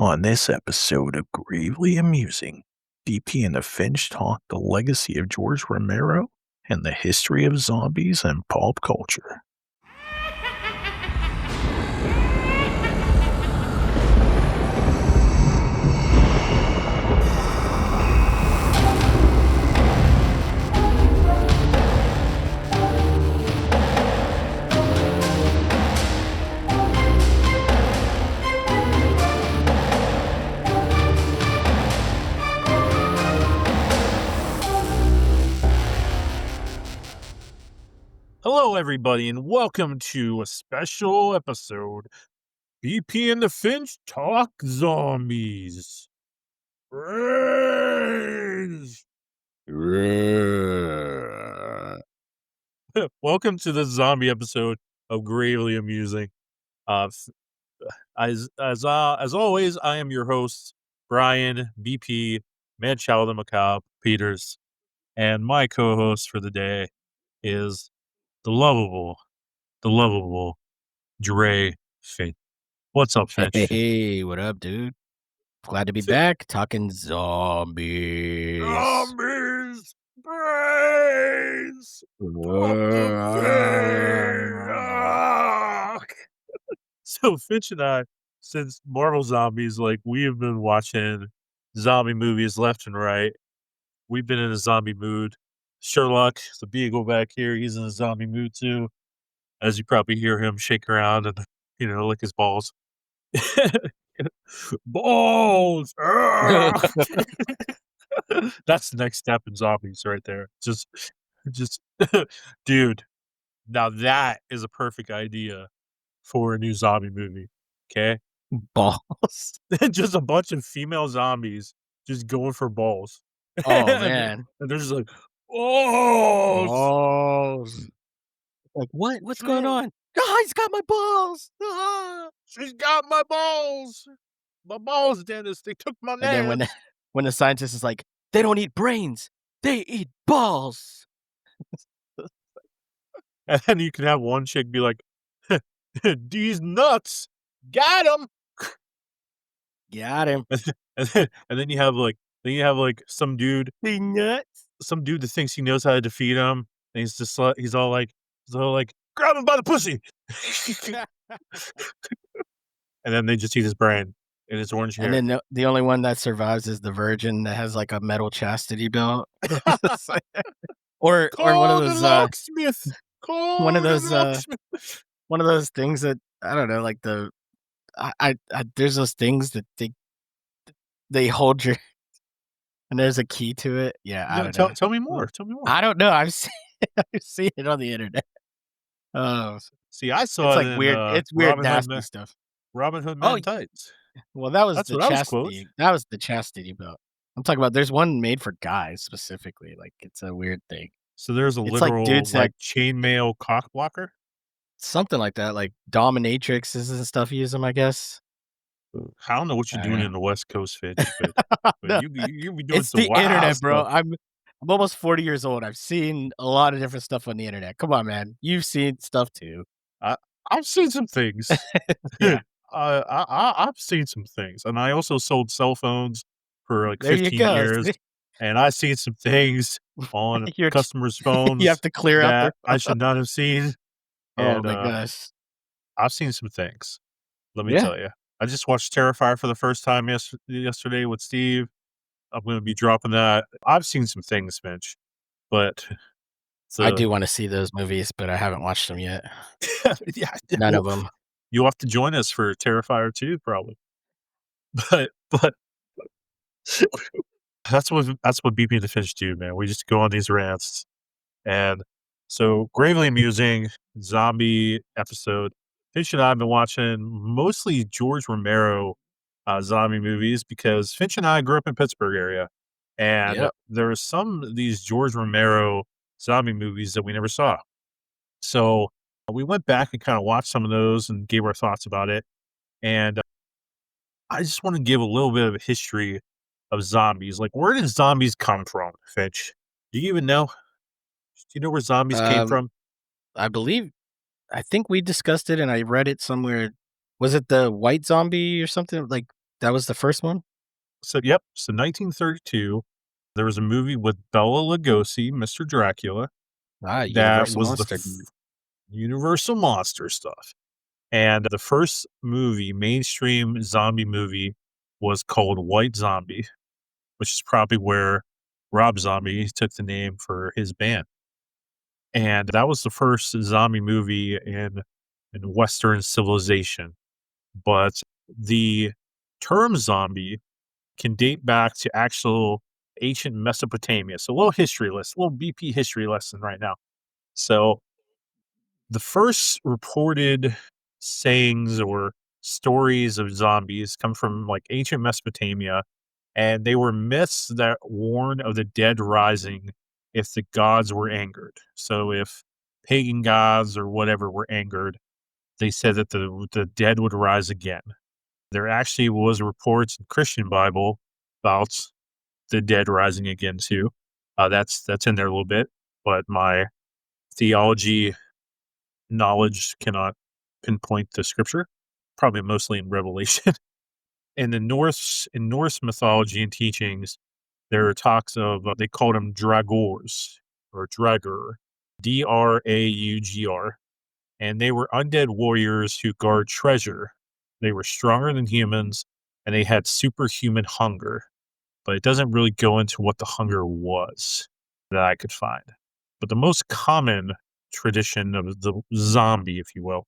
On this episode of Gravely Amusing, BP and the Finch talk the legacy of George Romero and the history of zombies and pulp culture. Hello, everybody, and welcome to a special episode. BP and the Finch talk zombies. Rage! Welcome to the zombie episode of Gravely Amusing. As always, I am your host, Brian BP, Man Child of Macabre Peters, and my co-host for the day is the lovable Dre Finch. What's up, Finch? Hey, what up, dude? Glad to be back talking zombies. Zombies! Brains! So Finch and I, since Marvel Zombies, we have been watching zombie movies left and right. We've been in a zombie mood. Sherlock, the beagle back here, he's in a zombie mood too. As you probably hear him shake around and, lick his balls. Balls! That's the next step in zombies right there. Just, dude, now that is a perfect idea for a new zombie movie. Okay? Balls. Just a bunch of female zombies just going for balls. Oh, man. And they're just like, balls! Balls. Like, what? What's going on? Oh, he's got my balls. She's got my balls. My balls, Dennis. They took my nails. And then when the scientist is like, they don't eat brains, they eat balls. And then you can have one chick be like, these nuts, got him. Got him. And then you have some dude, some dude that thinks he knows how to defeat him, and he's all like, grab him by the pussy. And then they just eat his brain and his orange hair. And then the only one that survives is the virgin that has like a metal chastity belt. or one of those locksmith. One of those things that I don't know, like there's those things that they hold your and there's a key to it. Yeah, I don't know. Tell me more. I don't know. I've seen it on the internet. See, I saw it's like weird. It's weird, nasty stuff. Robin Hood Men tights. Well, that was the chastity. That was the chastity belt. I'm talking about. There's one made for guys specifically. Like it's a weird thing. So there's a literal chainmail cock blocker. Something like that, like dominatrixes and stuff use them, I guess. I don't know what you're doing in the West Coast, Finch, but No. you be doing it's some the wild internet, stuff. bro. I'm almost 40 years old. I've seen a lot of different stuff on the internet. Come on, man. You've seen stuff too. I've seen some things. Yeah. I've seen some things, and I also sold cell phones for like 15 years, and I've seen some things on customers' phones. You have to clear out that I should not have seen. Oh my gosh. I've seen some things. Let me tell you. I just watched Terrifier for the first time yesterday with Steve. I'm going to be dropping that. I've seen some things, Finch, but I do want to see those movies, but I haven't watched them yet. Yeah, none of them. You'll have to join us for Terrifier 2, probably. But that's what BP and the Finch do, man. We just go on these rants, and so Gravely Amusing zombie episode. Finch and I have been watching mostly George Romero zombie movies because Finch and I grew up in Pittsburgh area, and there are some of these George Romero zombie movies that we never saw. So we went back and kind of watched some of those and gave our thoughts about it. And I just want to give a little bit of a history of zombies. Like, where did zombies come from, Finch? Do you even know? Do you know where zombies came from? I think we discussed it and I read it somewhere. Was it the white zombie or something? Like That was the first one? So, yep. So 1932, there was a movie with Bela Lugosi, Mr. Dracula, Ah, that Universal was the Monster movie. Universal Monster stuff. And the first movie, mainstream zombie movie, was called White Zombie, which is probably where Rob Zombie took the name for his band. And that was the first zombie movie in Western civilization. But the term zombie can date back to actual ancient Mesopotamia. So a little history lesson, a little BP history lesson right now. So the first reported sayings or stories of zombies come from like ancient Mesopotamia, and they were myths that warned of the dead rising if the gods were angered. So if pagan gods or whatever were angered, they said that the dead would rise again. There actually was reports in Christian Bible about the dead rising again too. That's in there a little bit, but my theology knowledge cannot pinpoint the scripture. Probably mostly in Revelation. In Norse mythology and teachings, there are talks of they called them dragors or dragur, Draugr, and they were undead warriors who guard treasure. They were stronger than humans, and they had superhuman hunger. But it doesn't really go into what the hunger was that I could find. But the most common tradition of the zombie, if you will,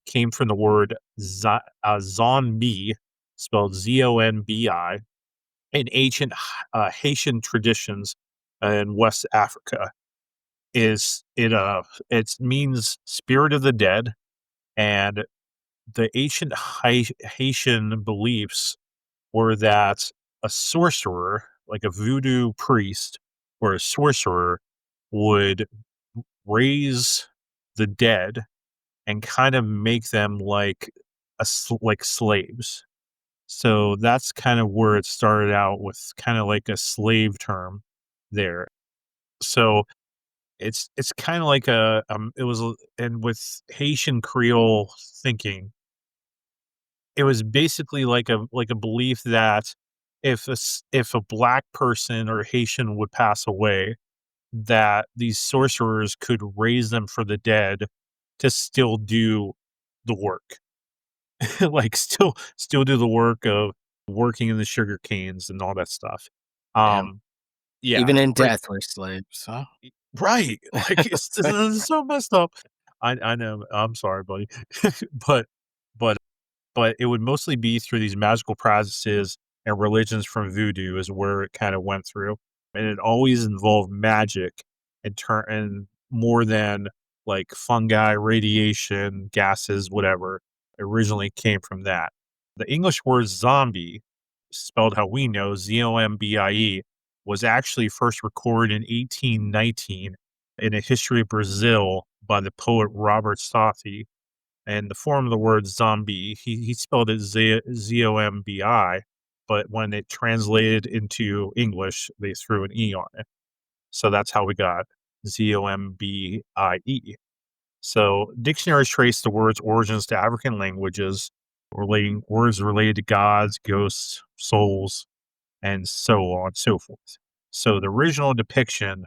came from the word zombie, spelled Zombi, in ancient Haitian traditions in West Africa. It means spirit of the dead, and the ancient Haitian beliefs were that a sorcerer, like a voodoo priest or a sorcerer, would raise the dead and kind of make them like like slaves. So that's kind of where it started out with kind of like a slave term there. So it's kind of like and with Haitian Creole thinking, it was basically like a belief that if a black person or Haitian would pass away, that these sorcerers could raise them for the dead to still do the work. Like still do the work of working in the sugar canes and all that stuff. Damn. Yeah, Even in right, death, we're slaves, huh? right. Like it's so messed up. I know. I'm sorry, buddy. but but but it would mostly be through these magical practices and religions from voodoo is where it kind of went through. And it always involved magic and more than like fungi, radiation, gases, whatever, originally came from that. The English word zombie, spelled how we know, Zombie, was actually first recorded in 1819 in a history of Brazil by the poet Robert Southey. And the form of the word zombie, he spelled it Zombi, but when it translated into English, they threw an E on it. So that's how we got Zombie. So dictionaries trace the word's origins to African languages, relating words related to gods, ghosts, souls, and so on and so forth. So the original depiction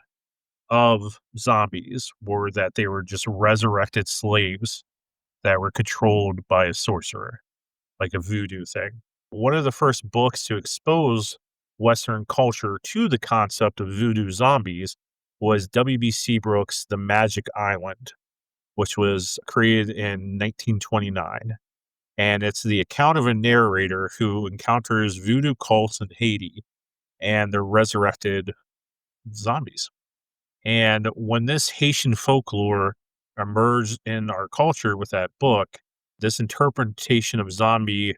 of zombies were that they were just resurrected slaves that were controlled by a sorcerer, like a voodoo thing. One of the first books to expose Western culture to the concept of voodoo zombies was W.B. Seabrook's The Magic Island, which was created in 1929. And it's the account of a narrator who encounters voodoo cults in Haiti and the resurrected zombies. And when this Haitian folklore emerged in our culture with that book, this interpretation of zombie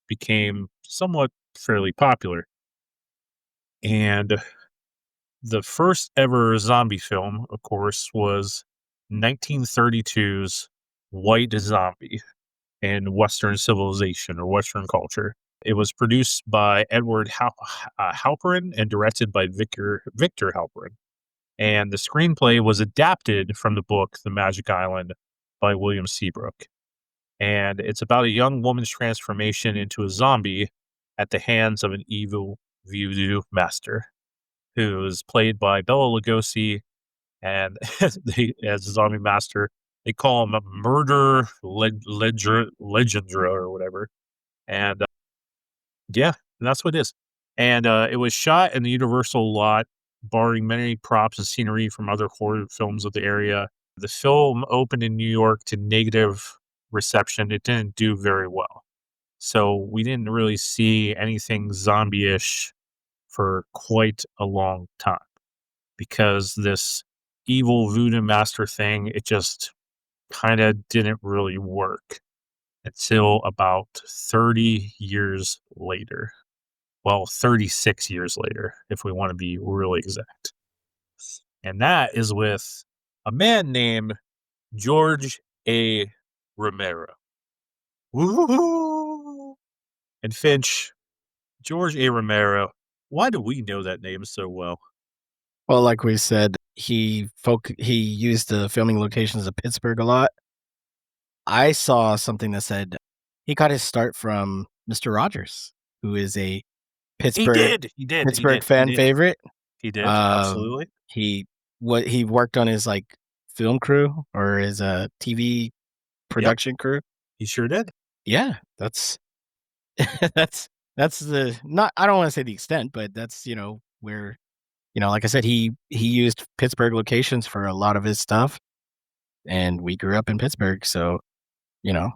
became somewhat fairly popular. And the first ever zombie film, of course, was 1932's White Zombie in Western civilization or Western culture. It was produced by Edward Halperin and directed by Victor Halperin. And the screenplay was adapted from the book The Magic Island by William Seabrook. And it's about a young woman's transformation into a zombie at the hands of an evil voodoo master who is played by Bela Lugosi. And as a zombie master, they call him a murder legendra or whatever. And yeah, that's what it is. And it was shot in the Universal lot, borrowing many props and scenery from other horror films of the area. The film opened in New York to negative reception. It didn't do very well. So we didn't really see anything zombie-ish for quite a long time because this evil voodoo master thing, it just kind of didn't really work until about 30 years later. Well, 36 years later, if we want to be really exact. And that is with a man named George A. Romero. Woo-hoo-hoo! And Finch, George A. Romero, why do we know that name so well? Well, like we said, he used the filming locations of Pittsburgh a lot. I saw something that said he got his start from Mr. Rogers, who is a He Pittsburgh did. He did. He Pittsburgh did. He fan did. favorite. He did. Um, Absolutely. he worked on his, like, film crew or his, TV Yep. production crew. He sure did. Yeah, that's that's the not I don't wanna say the extent, but that's, where, like I said, he used Pittsburgh locations for a lot of his stuff, and we grew up in Pittsburgh, so, you know,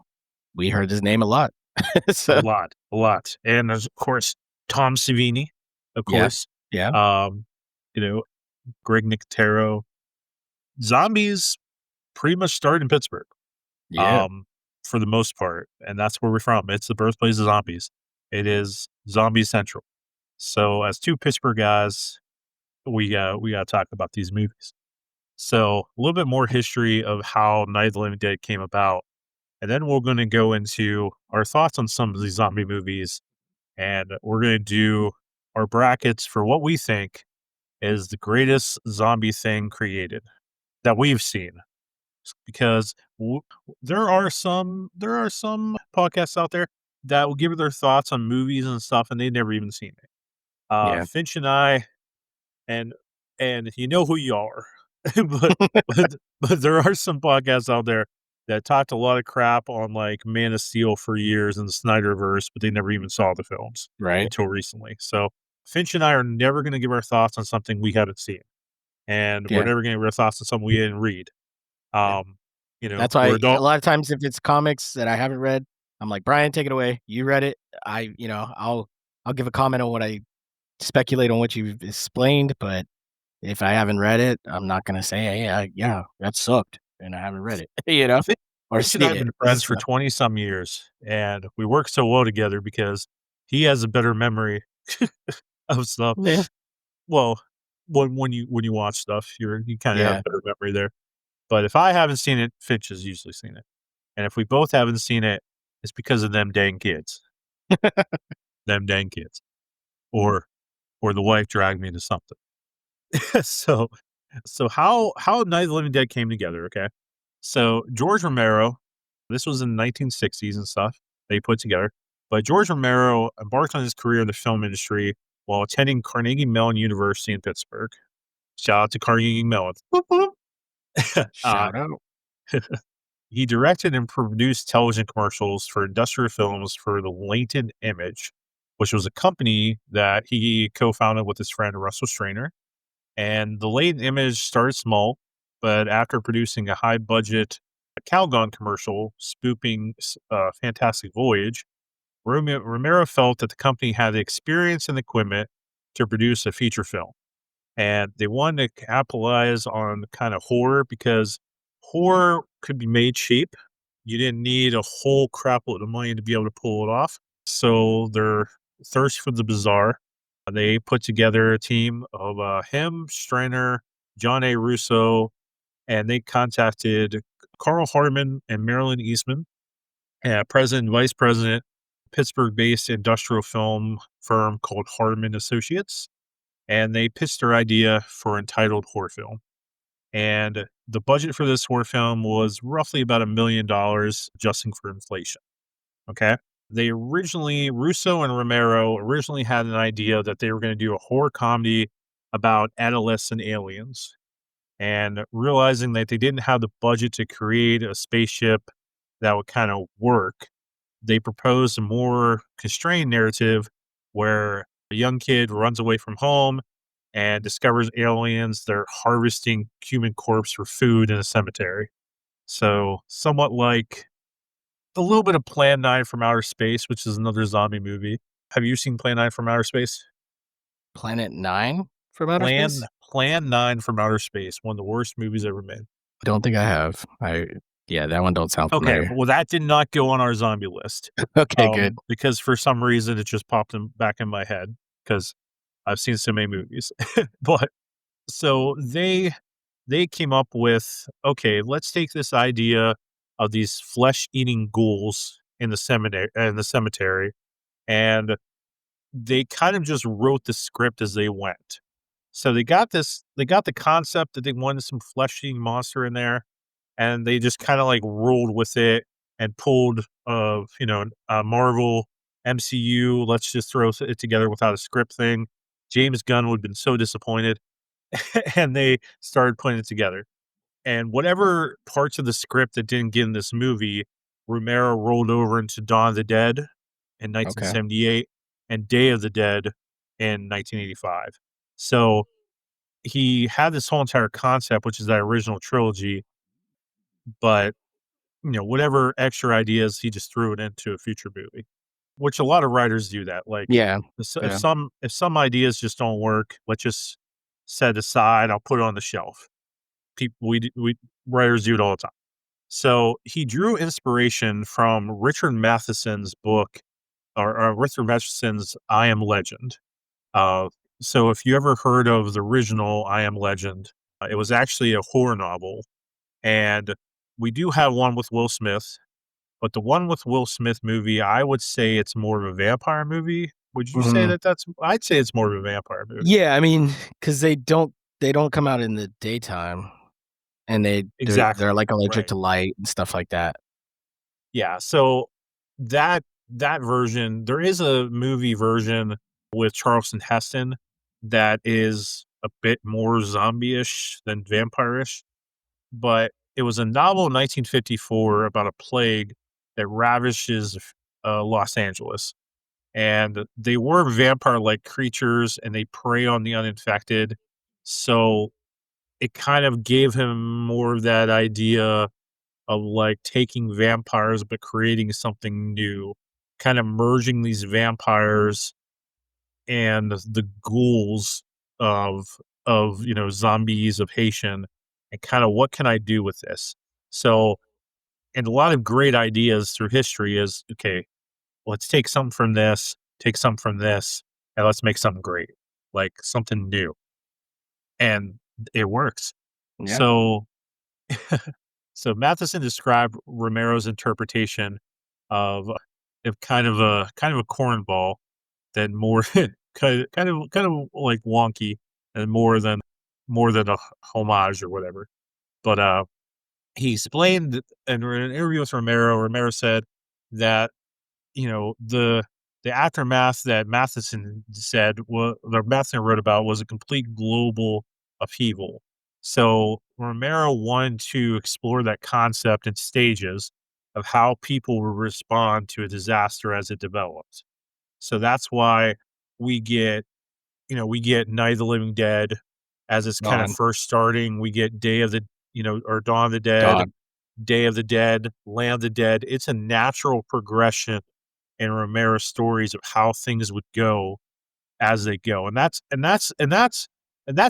we heard his name a lot. A So, lot. A lot. And there's, of course, Tom Savini, of yeah, course. yeah, Um, you know, Greg Nicotero. Zombies pretty much started in Pittsburgh, yeah, um, for the most part, and that's where we're from. It's the birthplace of zombies. It is zombie central. So as two Pittsburgh guys, we gotta talk about these movies. So a little bit more history of how Night of the Living Dead came about, and then we're gonna go into our thoughts on some of these zombie movies, and we're gonna do our brackets for what we think is the greatest zombie thing created that we've seen. Because there are some podcasts out there that will give their thoughts on movies and stuff, and they've never even seen it. yeah, Finch and I, and you know who you are, but but there are some podcasts out there that talked a lot of crap on like Man of Steel for years and the Snyderverse, but they never even saw the films right, until recently. So Finch and I are never going to give our thoughts on something we haven't seen, and we're yeah, never going to give our thoughts on something we didn't read. yeah. Um, That's we're why a adult. lot of times if it's comics that I haven't read, I'm like, "Brian, take it away. You read it." I'll give a comment on what I speculate on what you've explained, but if I haven't read it, I'm not gonna say, "Hey, yeah, that sucked," and I haven't read it, Fin or Finch and I seen have it. been friends for So 20 some years, and we work so well together because he has a better memory of stuff. yeah, Well, when you watch stuff, you kinda have yeah, better memory there. But if I haven't seen it, Finch has usually seen it. And if we both haven't seen it, it's because of them dang kids. Them dang kids. Or the wife dragged me into something. So how Night of the Living Dead came together, okay? So George Romero, this was in the 1960s and stuff they put together. But George Romero embarked on his career in the film industry while attending Carnegie Mellon University in Pittsburgh. Shout out to Carnegie Mellon. Whoop, whoop. Uh, shout out. he directed and produced television commercials for industrial films for the Leighton Image, which was a company that he co-founded with his friend Russell Strainer. And the Leighton Image started small, but after producing a high-budget Calgon commercial spoofing Fantastic Voyage, Romero felt that the company had the experience and equipment to produce a feature film. And they wanted to capitalize on kind of horror because horror could be made cheap. You didn't need a whole crap load of money to be able to pull it off. So they're thirsty for the bizarre. They put together a team of him, Strainer, John A. Russo, and they contacted Carl Harmon and Marilyn Eastman, president and vice president, Pittsburgh-based industrial film firm called Harmon Associates, and they pitched their idea for entitled horror film. And the budget for this horror film was roughly about $1 million, adjusting for inflation. Okay. Russo and Romero originally had an idea that they were going to do a horror comedy about adolescent aliens. And realizing that they didn't have the budget to create a spaceship that would kind of work, they proposed a more constrained narrative where a young kid runs away from home and discovers aliens. They're harvesting human corpse for food in a cemetery. So, somewhat like a little bit of Plan 9 from Outer Space, which is another zombie movie. Have you seen Plan 9 from Outer Space? Planet 9 from outer Plan space? Plan 9 from Outer Space, one of the worst movies ever made. Don't think I have. Yeah, that one don't sound Okay, familiar. well, that did not go on our zombie list, Okay, good. because for some reason it just popped in back in my head because I've seen so many movies. But so they came up with, okay, let's take this idea of these flesh-eating ghouls in the cemetery, and they kind of just wrote the script as they went. So they got the concept that they wanted some flesh-eating monster in there, and they just kinda, like, rolled with it and pulled, a Marvel MCU, let's just throw it together without a script thing. James Gunn would have been so disappointed, and they started putting it together. And whatever parts of the script that didn't get in this movie, Romero rolled over into Dawn of the Dead in Okay. 1978 and Day of the Dead in 1985. So, he had this whole entire concept, which is that original trilogy, but, whatever extra ideas, he just threw it into a future movie, which a lot of writers do that. Like, Yeah. if Yeah. some ideas just don't work, let's just set it aside, I'll put it on the shelf. People we writers do it all the time. So, he drew inspiration from Richard Matheson's book or Richard Matheson's I Am Legend. Uh, so if you ever heard of the original I Am Legend, it was actually a horror novel, and we do have one with Will Smith, but the one with Will Smith movie, I would say it's more of a vampire movie. Would you say Mhm. that I'd say it's more of a vampire movie. Yeah, I mean, because they don't come out in the daytime, and they're, Exactly, like, allergic right. to light and stuff like that. Yeah, so that version there is a movie version with Charleston Heston that is a bit more zombie-ish than vampire-ish, but it was a novel in 1954 about a plague that ravishes, Los Angeles, and they were vampire-like creatures, and they prey on the uninfected, so it kind of gave him more of that idea of, like, taking vampires, but creating something new, kind of merging these vampires and the ghouls of zombies of Haitian, and kinda what can I do with this? So, and a lot of great ideas through history is, okay, let's take something from this, take something from this, and let's make something great, like something new, and it works. Yeah. So so Matheson described Romero's interpretation of of a cornball, then more kind of like wonky, and more than a homage or whatever. But he explained in an interview with Romero. Romero said that the aftermath that Matheson wrote about was a complete global upheaval. So Romero wanted to explore that concept in stages of how people will respond to a disaster as it develops. So that's why we get we get Night of the Living Dead as it's kind of Dawn. first starting. We get Day of the or Dawn of the Dead, Dawn. Day of the Dead, Land of the Dead. It's a natural progression in Romero's stories of how things would go as they go. And that's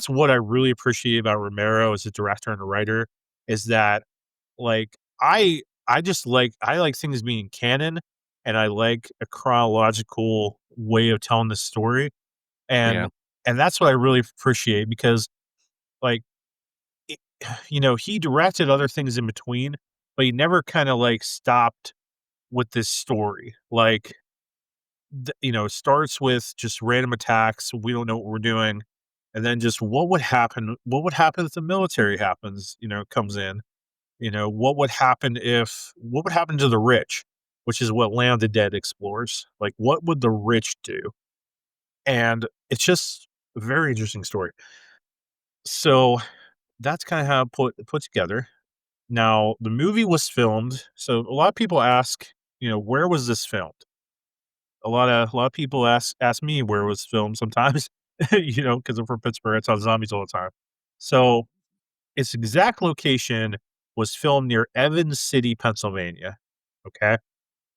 what I really appreciate about Romero as a director and a writer is that, like, I like things being canon, and I like a chronological way of telling the story. Yeah. And that's what I really appreciate because, like, it, he directed other things in between, but he never kind of like stopped with this story. Like, it starts with just random attacks. We don't know what we're doing. And then just what would happen? What would happen if the military comes in? What would happen to the rich? which is what Land of the Dead explores. Like, what would the rich do? And it's just a very interesting story. So that's kind of how it put together. Now, the movie was filmed. So a lot of people ask, where was this filmed? A lot of people ask me where it was filmed sometimes, because I'm from Pittsburgh. I talk zombies all the time. So its exact location was filmed near Evans City, Pennsylvania. Okay.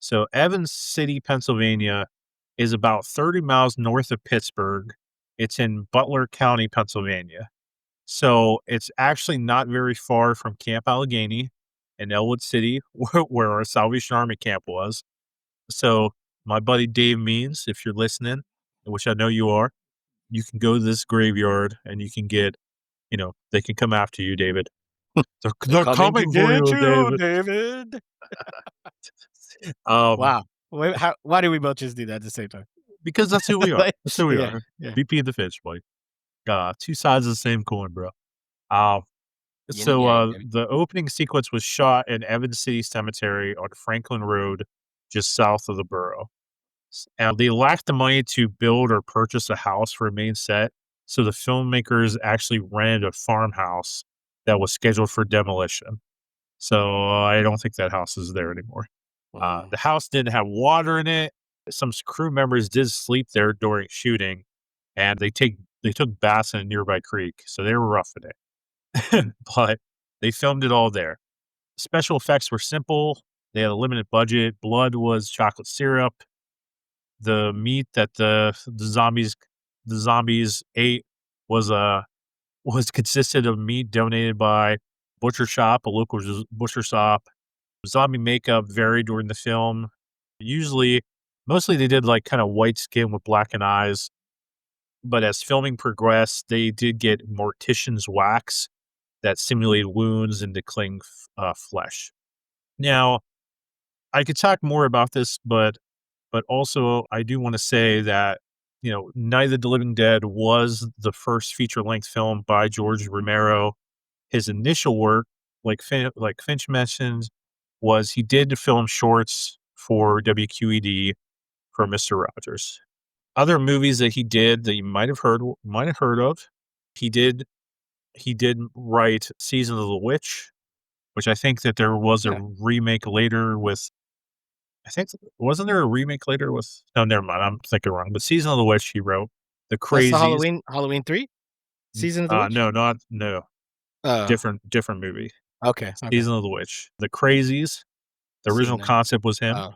So Evans City, Pennsylvania is about 30 miles north of Pittsburgh. It's in Butler County, Pennsylvania. So it's actually not very far from Camp Allegheny in Elwood City, where our Salvation Army camp was. So my buddy Dave Means, if you're listening, which I know you are, you can go to this graveyard and you can get, they can come after you, David. They're Coming to coming for get you, you, David. David. Um, Wow. Why do we both just do that at the same time? because that's who we are. Like, That's who we yeah, are. yeah. BP and the Finch, buddy. Two sides of the same coin, bro. Yin and yang, baby. The opening sequence was shot in Evans City Cemetery on Franklin Road, just south of the borough. And they lacked the money to build or purchase a house for a main set, so the filmmakers actually rented a farmhouse that was scheduled for demolition. So I don't think that house is there anymore. Wow. The house didn't have water in it. Some crew members did sleep there during shooting, and they took baths in a nearby creek, so they were roughing it. But they filmed it all there. Special effects were simple. They had a limited budget. Blood was chocolate syrup. The meat that the zombies ate was consisted of meat donated by a local butcher shop. Zombie makeup varied during the film. Mostly they did like kind of white skin with blackened eyes. But as filming progressed, they did get mortician's wax that simulated wounds and decaying flesh. Now, I could talk more about this, but also I do want to say that Night of the Living Dead was the first feature-length film by George Romero. His initial work, like Finch mentioned, was he did film shorts for WQED for Mr. Rogers. Other movies that he did that you might have heard of, he did write Season of the Witch, which I think that there was a Yeah. remake later with. I think wasn't there a remake later with? No, never mind. I'm thinking wrong. But Season of the Witch he wrote. The That's the Crazies. Halloween 3? Season of the Witch? No. Oh, Different movie. okay. Season of the Witch. The Crazies. The Seen original that. concept was him. Oh,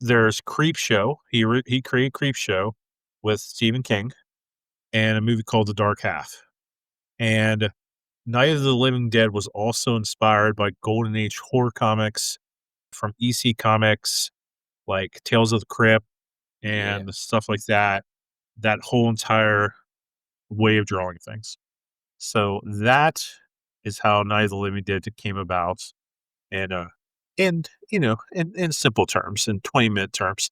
There's Creep Show. He created Creep Show with Stephen King, and a movie called The Dark Half. And Night of the Living Dead was also inspired by Golden Age horror comics from EC Comics, like Tales of the Crypt yeah. and stuff like that. That whole entire way of drawing things. So that is how Night of the Living Dead came about, and in simple terms, in 20-minute terms.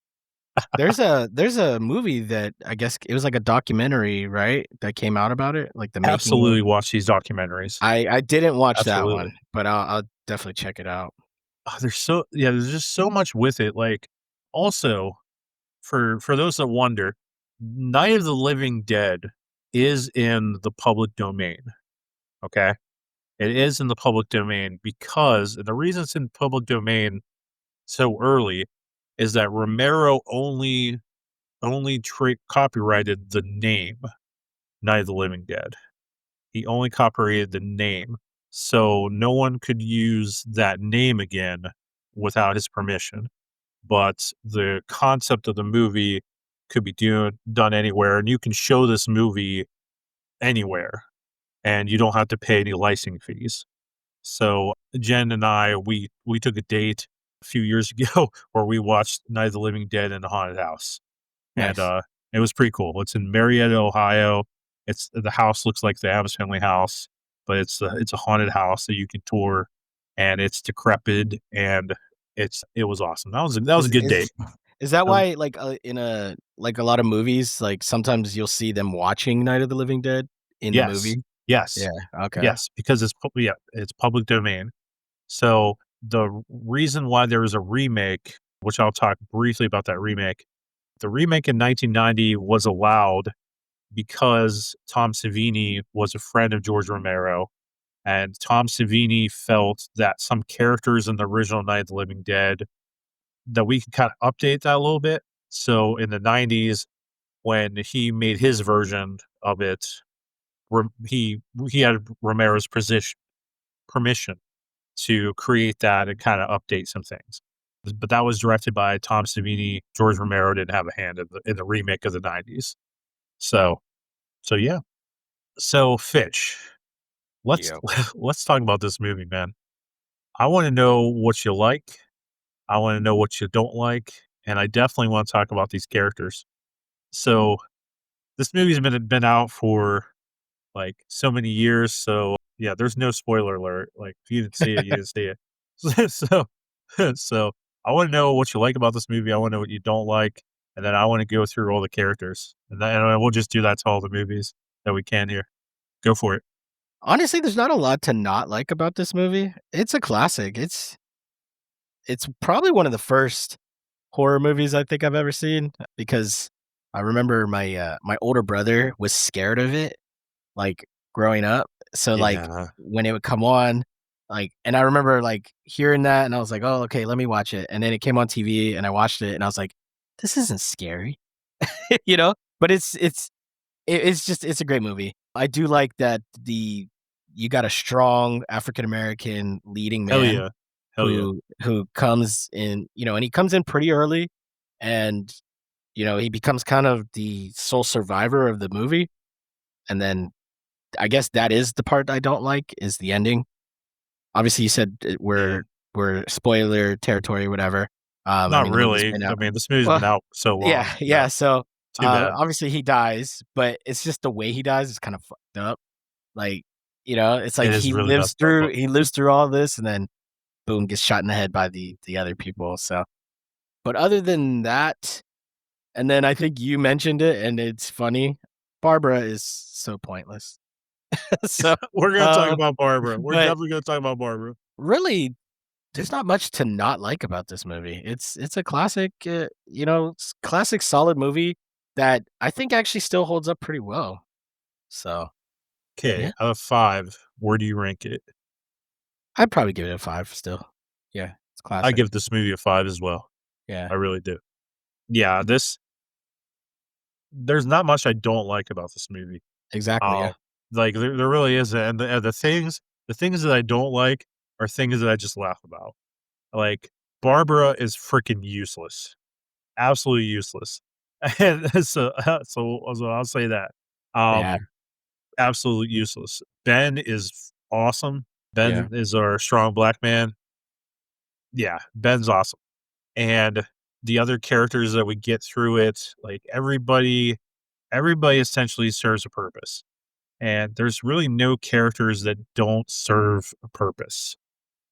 There's a movie that I guess it was like a documentary, right? That came out about it, like the making Absolutely of. watch these documentaries. I didn't watch that Absolutely. one, but I'll definitely check it out. There's just so much with it. Like, also for those that wonder, Night of the Living Dead is in the public domain. Okay, it is in the public domain and the reason it's in public domain so early is that Romero only copyrighted the name Night of the Living Dead. He only copyrighted the name, so no one could use that name again without his permission. But the concept of the movie could be done anywhere, and you can show this movie anywhere, and you don't have to pay any licensing fees. So Jen and I, we took a date a few years ago where we watched Night of the Living Dead in a haunted house, and Nice. it was pretty cool. It's in Marietta, Ohio. The house looks like the Addams Family house, but it's a haunted house that you can tour, and it's decrepit, and it was awesome. That was a good date. Is that why, like, in a lot of movies, like sometimes you'll see them watching Night of the Living Dead in the movie? Yes. Yeah. Okay. Yes, because it's public domain. So the reason why there was a remake which I'll talk briefly about that remake. The remake in 1990 was allowed because Tom Savini was a friend of George Romero, and Tom Savini felt that some characters in the original Night of the Living Dead, that we could kind of update that a little bit. So in the 90s, when he made his version of it, he had Romero's permission to create that and kind of update some things. But that was directed by Tom Savini. George Romero didn't have a hand in the remake of the 90s. So yeah. So Fitch, let's Yep. let's talk about this movie, man. I want to know what you like. I want to know what you don't like, and I definitely want to talk about these characters. So this movie's been out for like so many years. So yeah, there's no spoiler alert. Like if you didn't see it, you didn't see it. so so I want to know what you like about this movie. I want to know what you don't like, and then I want to go through all the characters, and we'll just do that to all the movies that we can here. Go for it. Honestly, there's not a lot to not like about this movie. It's a classic. It's probably one of the first horror movies I think I've ever seen because I remember my older brother was scared of it, like, growing up. So, like, Yeah, when it would come on, like and I remember, like, hearing that, and I was like, "Oh, okay, let me watch it." And then it came on TV, and I watched it, and I was like, "This isn't scary." You know? But it's just it's a great movie. I do like that you got a strong African American leading hell man yeah, hell yeah. who comes in, and he comes in pretty early, and, he becomes kind of the sole survivor of the movie, and then I guess that is the part I don't like, is the ending. Obviously, you said, Yeah, we're spoiler territory, whatever. I not mean, the movie's really. been I out. mean, this movie's Well, been out so long. yeah, Yeah, so, too bad. obviously he dies, but it's just the way he dies is kind of fucked up. Like, it's It like is really messed up. But he lives through all this and then boom, gets shot in the head by the other people, so but other than that and then I think you mentioned it, and it's funny, Barbara is so pointless. So, we're gonna talk uh, about Barbara. We're but definitely gonna talk about Barbara. really, there's not much to not like about this movie. It's a classic, classic solid movie that I think actually still holds up pretty well. So, Okay, yeah, out of 5, where do you rank it? I'd probably give it a 5 still. Yeah, it's I classic. give this movie a 5 as well. Yeah, I really do. Yeah, there's not much I don't like about this movie. exactly, Uh, yeah. like, there really isn't, and the things that I don't like are things that I just laugh about. Like, Barbara is freaking useless, absolutely useless, and so I'll say that. Yeah, Um, Absolutely useless. Ben is awesome. yeah. Ben is our strong black man. Yeah, Ben's awesome. And the other characters that we get through it, like, everybody essentially serves a purpose. And there's really no characters that don't serve a purpose. Uh,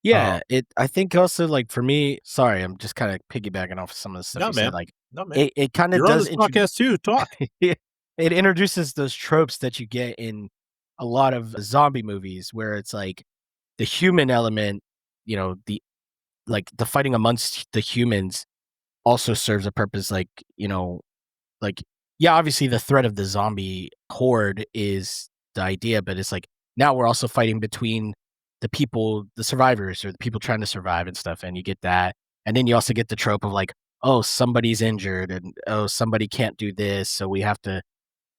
Yeah, I think also, like, for me sorry, I'm just kinda piggybacking off some of the stuff no, you said, man. like, No, man. it kinda You're on does this podcast too. Talk. it introduces those tropes that you get in a lot of zombie movies where it's like the human element, the fighting amongst the humans also serves a purpose, like, yeah, obviously the threat of the zombie horde is the idea, but it's like now we're also fighting between the people, the survivors, or the people trying to survive and stuff, and you get that, and then you also get the trope of like, oh, somebody's injured, and oh, somebody can't do this, so we have to.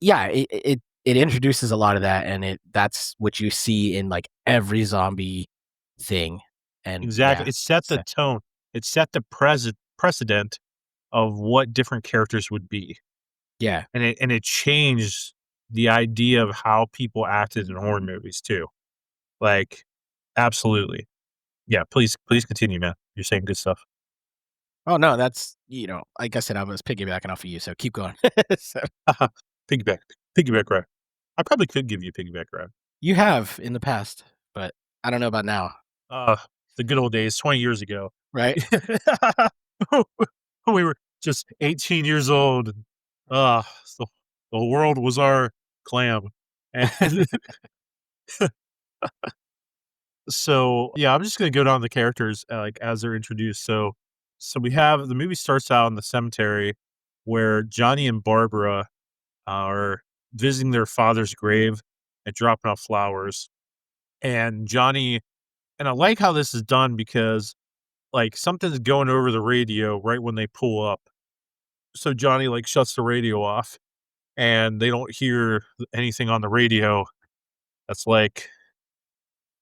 Yeah, it introduces a lot of that, and that's what you see in like every zombie thing, and Exactly. yeah, It set the so tone. It set the precedent of what different characters would be. yeah. And it changed the idea of how people acted in horror movies too. Like, absolutely. Yeah, please continue, man. You're saying good stuff. Oh no, that's like I said, I was piggybacking off of you, so keep going. So Piggyback piggyback ride. I probably could give you a piggyback ride. you have in the past, but I don't know about now, Uh, the good old days, 20 years ago. right? We were just 18 years old, and, so the world was our clam, and so, yeah, I'm just gonna go down the characters, like, as they're introduced. So, So the movie starts out in the cemetery where Johnny and Barbara are visiting their father's grave and dropping off flowers. And I like how this is done because like something's going over the radio right when they pull up. So Johnny like shuts the radio off and they don't hear anything on the radio. That's like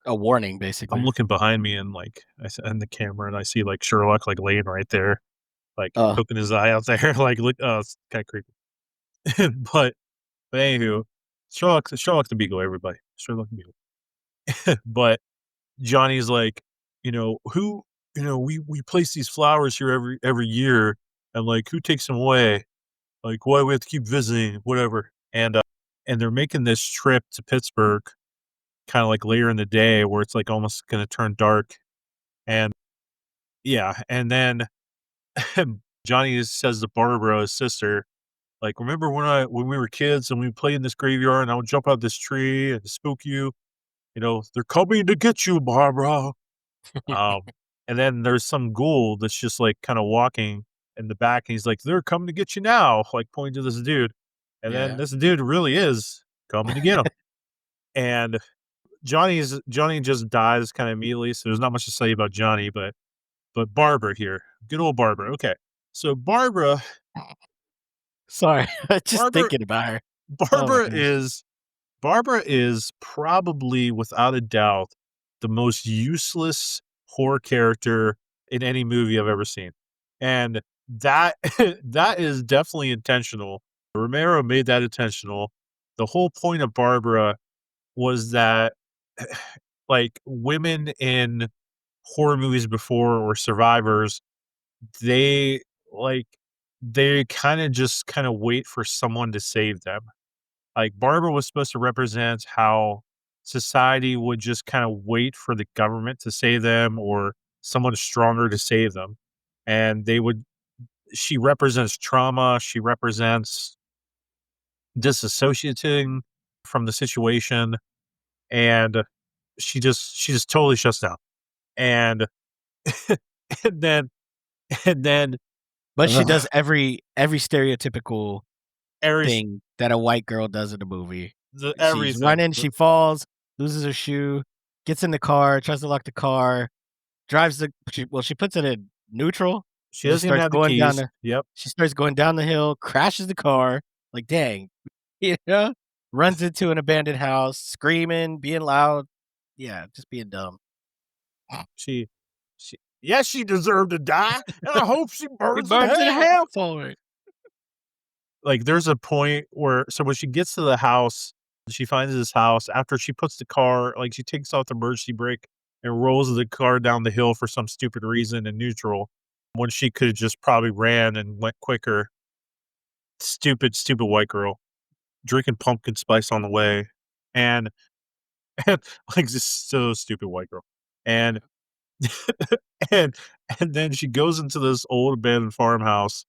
A warning, I'm basically. looking behind me and like and the camera and I see like Sherlock like laying right there, like Oh, poking his eye out there, like look, oh, it's kind of creepy. but but anywho, Sherlock the Beagle, everybody, Sherlock the Beagle. But Johnny's like, who, we place these flowers here every year, and like who takes them away? Like why we have to keep visiting, whatever. And they're making this trip to Pittsburgh, kind of like later in the day, where it's like almost gonna turn dark. And yeah, and then Johnny says to Barbara, his sister, like, remember when we were kids and we played in this graveyard and I would jump out this tree and spook you? They're coming to get you, Barbara. Um, and then there's some ghoul that's just like kind of walking in the back, and he's like, "They're coming to get you now," like pointing to this dude. And then yeah. this dude really is coming to get him. And Johnny just dies kind of immediately, so there's not much to say about Johnny, but Barbara here, good old Barbara. Okay, so Sorry, just Barbara, thinking about her. Oh my Barbara gosh. is Barbara is probably without a doubt the most useless horror character in any movie I've ever seen. And that that is definitely intentional. Romero made that intentional. The whole point of Barbara was that like women in horror movies before or survivors, they like they kind of wait for someone to save them. Like, Barbara was supposed to represent how society would just kinda wait for the government to save them or someone stronger to save them, and she represents trauma, she represents disassociating from the situation, and she just totally shuts down, and and then and then, But she ugh, does every stereotypical every s thing that a white girl does in a movie. the She's everything, running, she falls, loses her shoe, gets in the car, tries to lock the car, drives she puts it in neutral she and just doesn't even starts have the going down keys. the Yep. she starts going down the hill, crashes the car, like, dang, you know? Runs into an abandoned house, screaming, being loud. Yeah, just being dumb. She yes, she deserved to die, and I hope she It burns in burns in hell. hell for it. Like, there's a point where so when she gets to the house, she finds this house after she puts the car like, she takes off the emergency brake and rolls the car down the hill for some stupid reason in neutral, when she could've just probably ran and went quicker. Stupid, stupid white girl, drinking pumpkin spice on the way, and and, like, just so stupid white girl, and and and then she goes into this old abandoned farmhouse,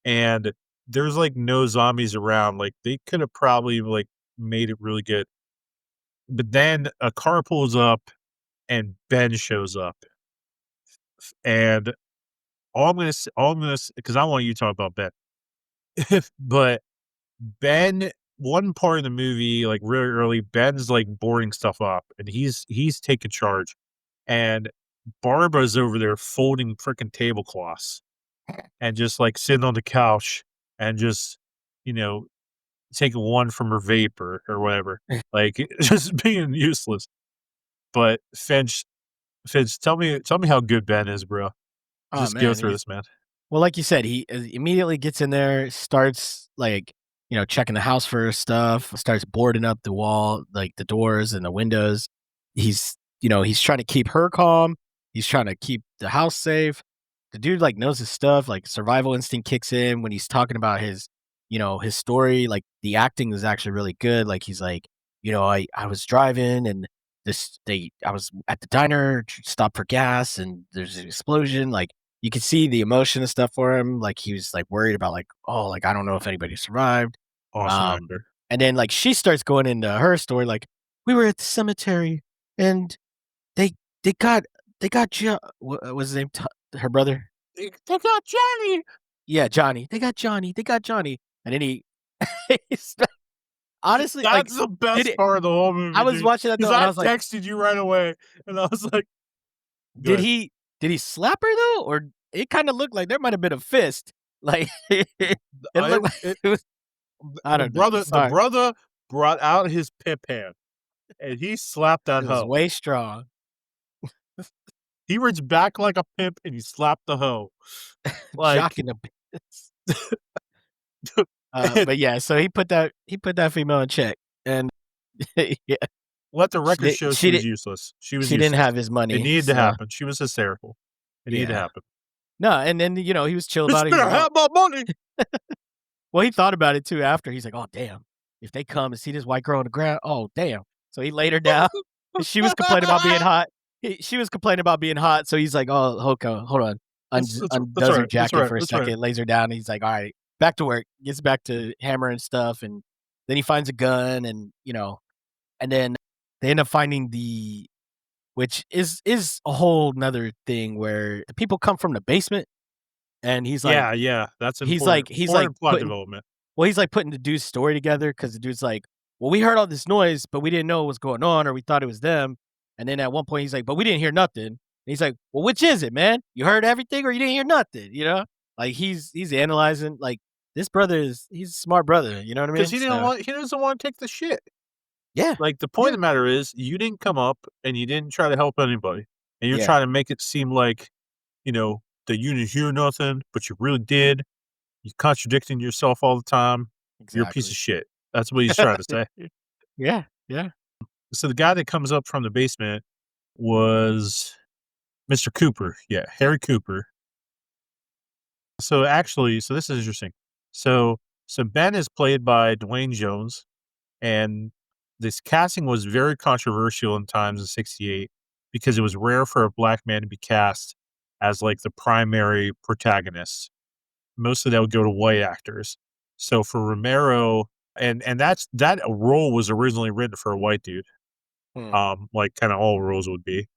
and there's, like, no zombies around, like, they coulda probably, like, made it really good. But then a car pulls up, and Ben shows up, and all I'm gonna because I want you to talk about Ben. But Ben one part of the movie, like, really early, Ben's, like, boarding stuff up, and he's taking charge, and Barbara's over there folding frickin' tablecloths. And just, like, sitting on the couch and just, you know, taking one from her vape or whatever, like, just being useless. But Finch, tell me how good Ben is, bro. Oh, Just go man, through he's this, man. well, like you said, he immediately gets in there, starts, like, checking the house for stuff, starts boarding up the wall, like, the doors and the windows. He's trying to keep her calm. He's trying to keep the house safe. The dude, like, knows his stuff, like, survival instinct kicks in when he's talking about his story, like, the acting is actually really good, like, he's like, "I was driving and I was at the diner, stopped for gas, and there's an explosion," like, you could see the emotion and stuff for him, like, he was, like, worried about, like, "Oh, like, I don't know if anybody survived." Awesome Um, actor. and then, like, she starts going into her story, like, "We were at the cemetery, and they they got what was his name? Her brother? They got Johnny. Yeah, Johnny. They got Johnny. They got Johnny. And then he, honestly, like, That's the did best it? part of the whole movie, I was dude. watching that Because though, and I I was like, texted you right away, and I was like, did "Good." he? Did he slap her though, or it kind of looked like there might have been a fist. Like it looked like it was. I don't know. The Sorry, brother brought out his pimp hand, and he slapped that it was hoe. way strong. He reached back like a pimp, and he slapped the hoe. Like, Shocking a bit. and But yeah, so he put that female in check, and yeah, let the she record did, show she she was did, useless. She was she didn't useless. have his It money, needed to so happen. She was hysterical. It needed to yeah. happen. No, and then he was chill Bitch about it. He's better like, oh, have my money. well, he thought about it too after. He's like, oh damn, if they come and see this white girl on the ground, oh damn. So he laid her down. She was complaining about being hot. She was complaining about being hot. So he's like, oh, Hoko, hold on. That's Undoes her right. That's jacket right. for a That's right. second, lays her down. And he's like, all right, back to work. Gets back to hammering stuff. And then he finds a gun and, and then they end up finding which is a whole nother thing where the people come from the basement and Yeah. That's important. he's like Important plot putting, development. well, he's like putting the dude's story together because the dude's like, well, we heard all this noise, but we didn't know what was going on, or we thought it was them. And then at one point, he's like, but we didn't hear nothing. And he's like, well, which is it, man? You heard everything, or you didn't hear nothing? Like he's analyzing. Like this brother he's a smart brother. You know what I Because mean? So he doesn't want to take the shit. yeah, Like, the point yeah, of the matter is, you didn't come up and you didn't try to help anybody, and you're yeah, trying to make it seem like, that you didn't hear nothing, but you really did. You're contradicting yourself all the time. You're a piece of exactly. shit. That's what he's trying to say. Yeah, yeah. So the guy that comes up from the basement was Mr. Cooper. Yeah, Harry Cooper. So actually, this is interesting. So Ben is played by Dwayne Jones, and this casting was very controversial in times in '68 because it was rare for a black man to be cast as like the primary protagonist. Most of that would go to white actors. So for Romero, and that role was originally written for a white dude, Hmm, like kind of all roles would be.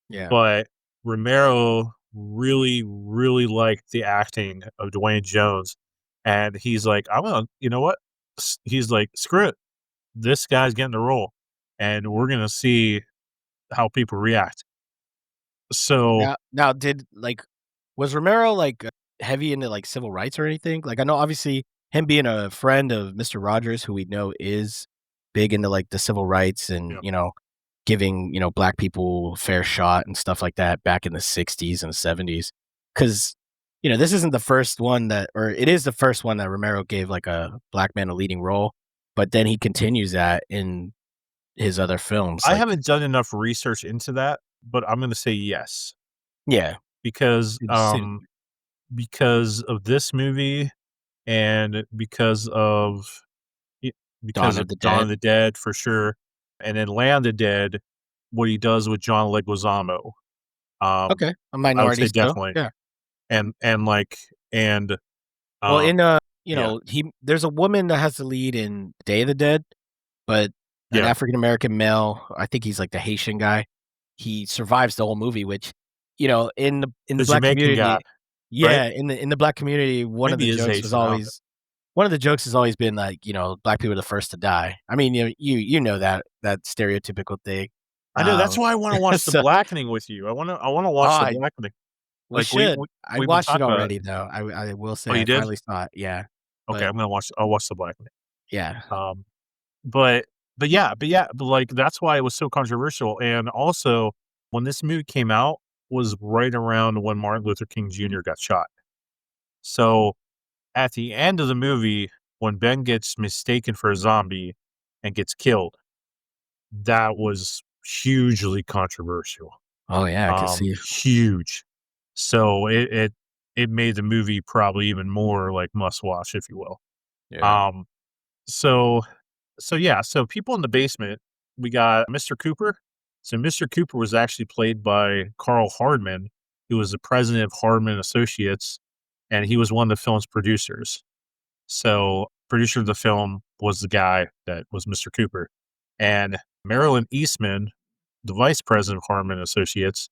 yeah. But Romero really, really liked the acting of Dwayne Jones, and he's like, "I'm gonna, you know what?" He's like, "Screw it, this guy's getting the role, and we're gonna see how people react." So Now, was Romero like heavy into like civil rights or anything? Like I know obviously him being a friend of Mr. Rogers, who we know is big into like the civil rights and yeah, giving black people a fair shot and stuff like that back in the '60s and '70s. Because this isn't the first one or it is the first one that Romero gave like a black man a leading role, but then he continues that in his other films. I Like haven't done enough research into that, but I'm gonna say yes yeah, because it seems because of this movie and y- because Dawn of of the Dawn of Dead. the Dead for sure, and then Land of the Dead, what he does with John Leguizamo. Um, Okay, a I would minority say still. definitely, Yeah. and like and Well, um yeah there's a woman that has the lead in Day of the Dead, but an yeah African American male, I think he's like the Haitian guy. He survives the whole movie, which, in the the black Jamaican guy, community, right? yeah, in the black community, Maybe he is Haitian. I don't know. one of the jokes has always been like, black people are the first to die. I mean, you know that stereotypical thing. I know, that's why I wanna watch The So Blackening with you. I wanna oh, watch The Blackening. we Like, should. I we've been watched it talking about it. already though. I will Oh, say you I did? finally saw it. Yeah, Okay, but I'll watch The Blackening. yeah. Um, but but, like, that's why it was so controversial, and also, when this movie came out was right around when Martin Luther King Jr. got shot. So, at the end of the movie, when Ben gets mistaken for a zombie and gets killed, that was hugely controversial. Oh yeah, I can see. Huge. So it made the movie probably even more like must watch, if you will. Yeah. Um, so yeah, so people in the basement, we got Mr. Cooper. So Mr. Cooper was actually played by Carl Hardman, who was the president of Hardman Associates, and he was one of the film's producers. So producer of the film was the guy that was Mr. Cooper. And Marilyn Eastman, the vice president of Hardman Associates,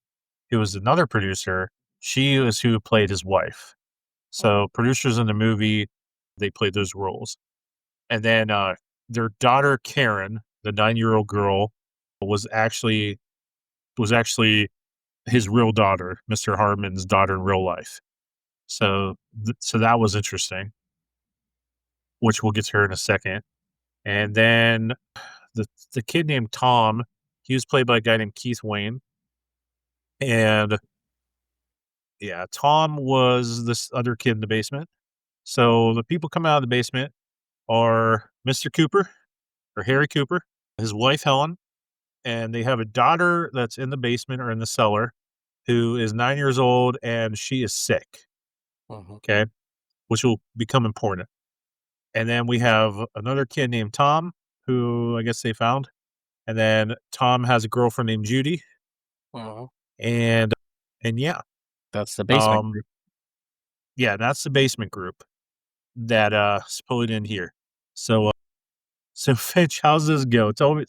who was another producer, She is who played his wife. So producers in the movie, they played those roles. And then their daughter Karen, the 9-year-old girl, was actually his real daughter, Mr. Harmon's daughter in real life. So so that was interesting, which we'll get to her in a second. And then the kid named Tom, he was played by a guy named Keith Wayne. And yeah, Tom was this other kid in the basement. So the people coming out of the basement are Mr. Cooper or Harry Cooper, his wife Helen, and they have a daughter that's in the basement or in the cellar who is 9 years old and she is sick. Okay. Which will become important. And then we have another kid named Tom who I guess they found. And then Tom has a girlfriend named Judy. And yeah. That's the basement group. Yeah, that's the basement group that split in here. So Finch, how's this go? Tell me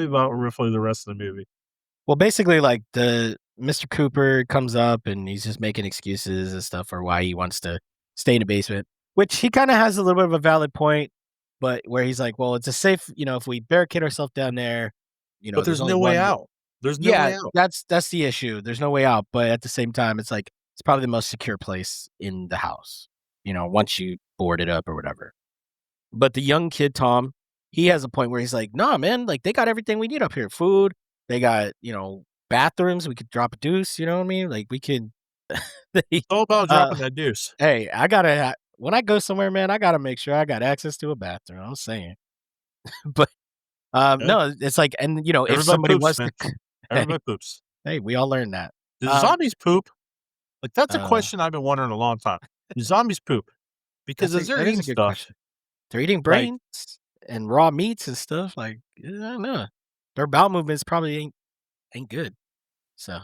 about roughly the rest of the movie. Well, basically, like the Mr. Cooper comes up and he's just making excuses and stuff for why he wants to stay in the basement, which he kind of has a little bit of a valid point, but where he's like, well, it's a safe, if we barricade ourselves down there, but there's no way out. There's no way out. That's the issue. There's no way out, but at the same time, it's like it's probably the most secure place in the house. Once you board it up or whatever. But the young kid Tom, he has a point where he's like, "Nah, man, like they got everything we need up here. Food, they got bathrooms. We could drop a deuce. You know what I mean? Like we could." It's all about dropping that deuce. Hey, when I go somewhere, man, I gotta make sure I got access to a bathroom. I'm saying, but no, it's like, and if somebody poops, was, everybody poops. Hey, we all learned that. Do zombies poop? Like that's a question I've been wondering a long time. Do zombies poop? Because as they're eating stuff, question. They're eating brains and raw meats and stuff. Like I don't know, their bowel movements probably ain't good. So,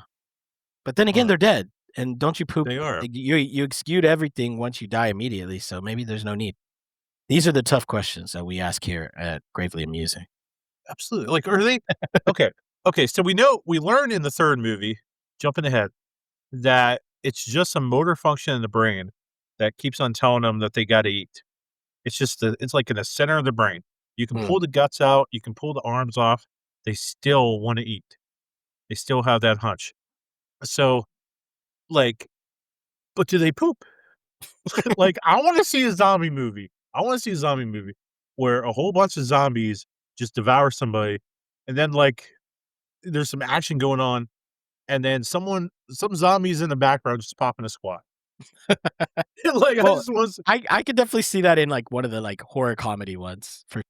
but then again, they're dead. And don't you poop? They are. You exude everything once you die immediately. So maybe there's no need. These are the tough questions that we ask here at Gravely Amusing. Absolutely. Like, are they okay? Okay, so we learn in the third movie, jumping ahead, that it's just a motor function in the brain that keeps on telling them that they got to eat. It's just it's like in the center of the brain. You can pull the guts out, you can pull the arms off. They still want to eat. They still have that hunch. So, like, but do they poop? Like, I want to see a zombie movie. I want to see a zombie movie where a whole bunch of zombies just devour somebody, and then like there's some action going on, and then some zombies in the background just popping a squat. Like, well, I could definitely see that in like one of the like horror comedy ones for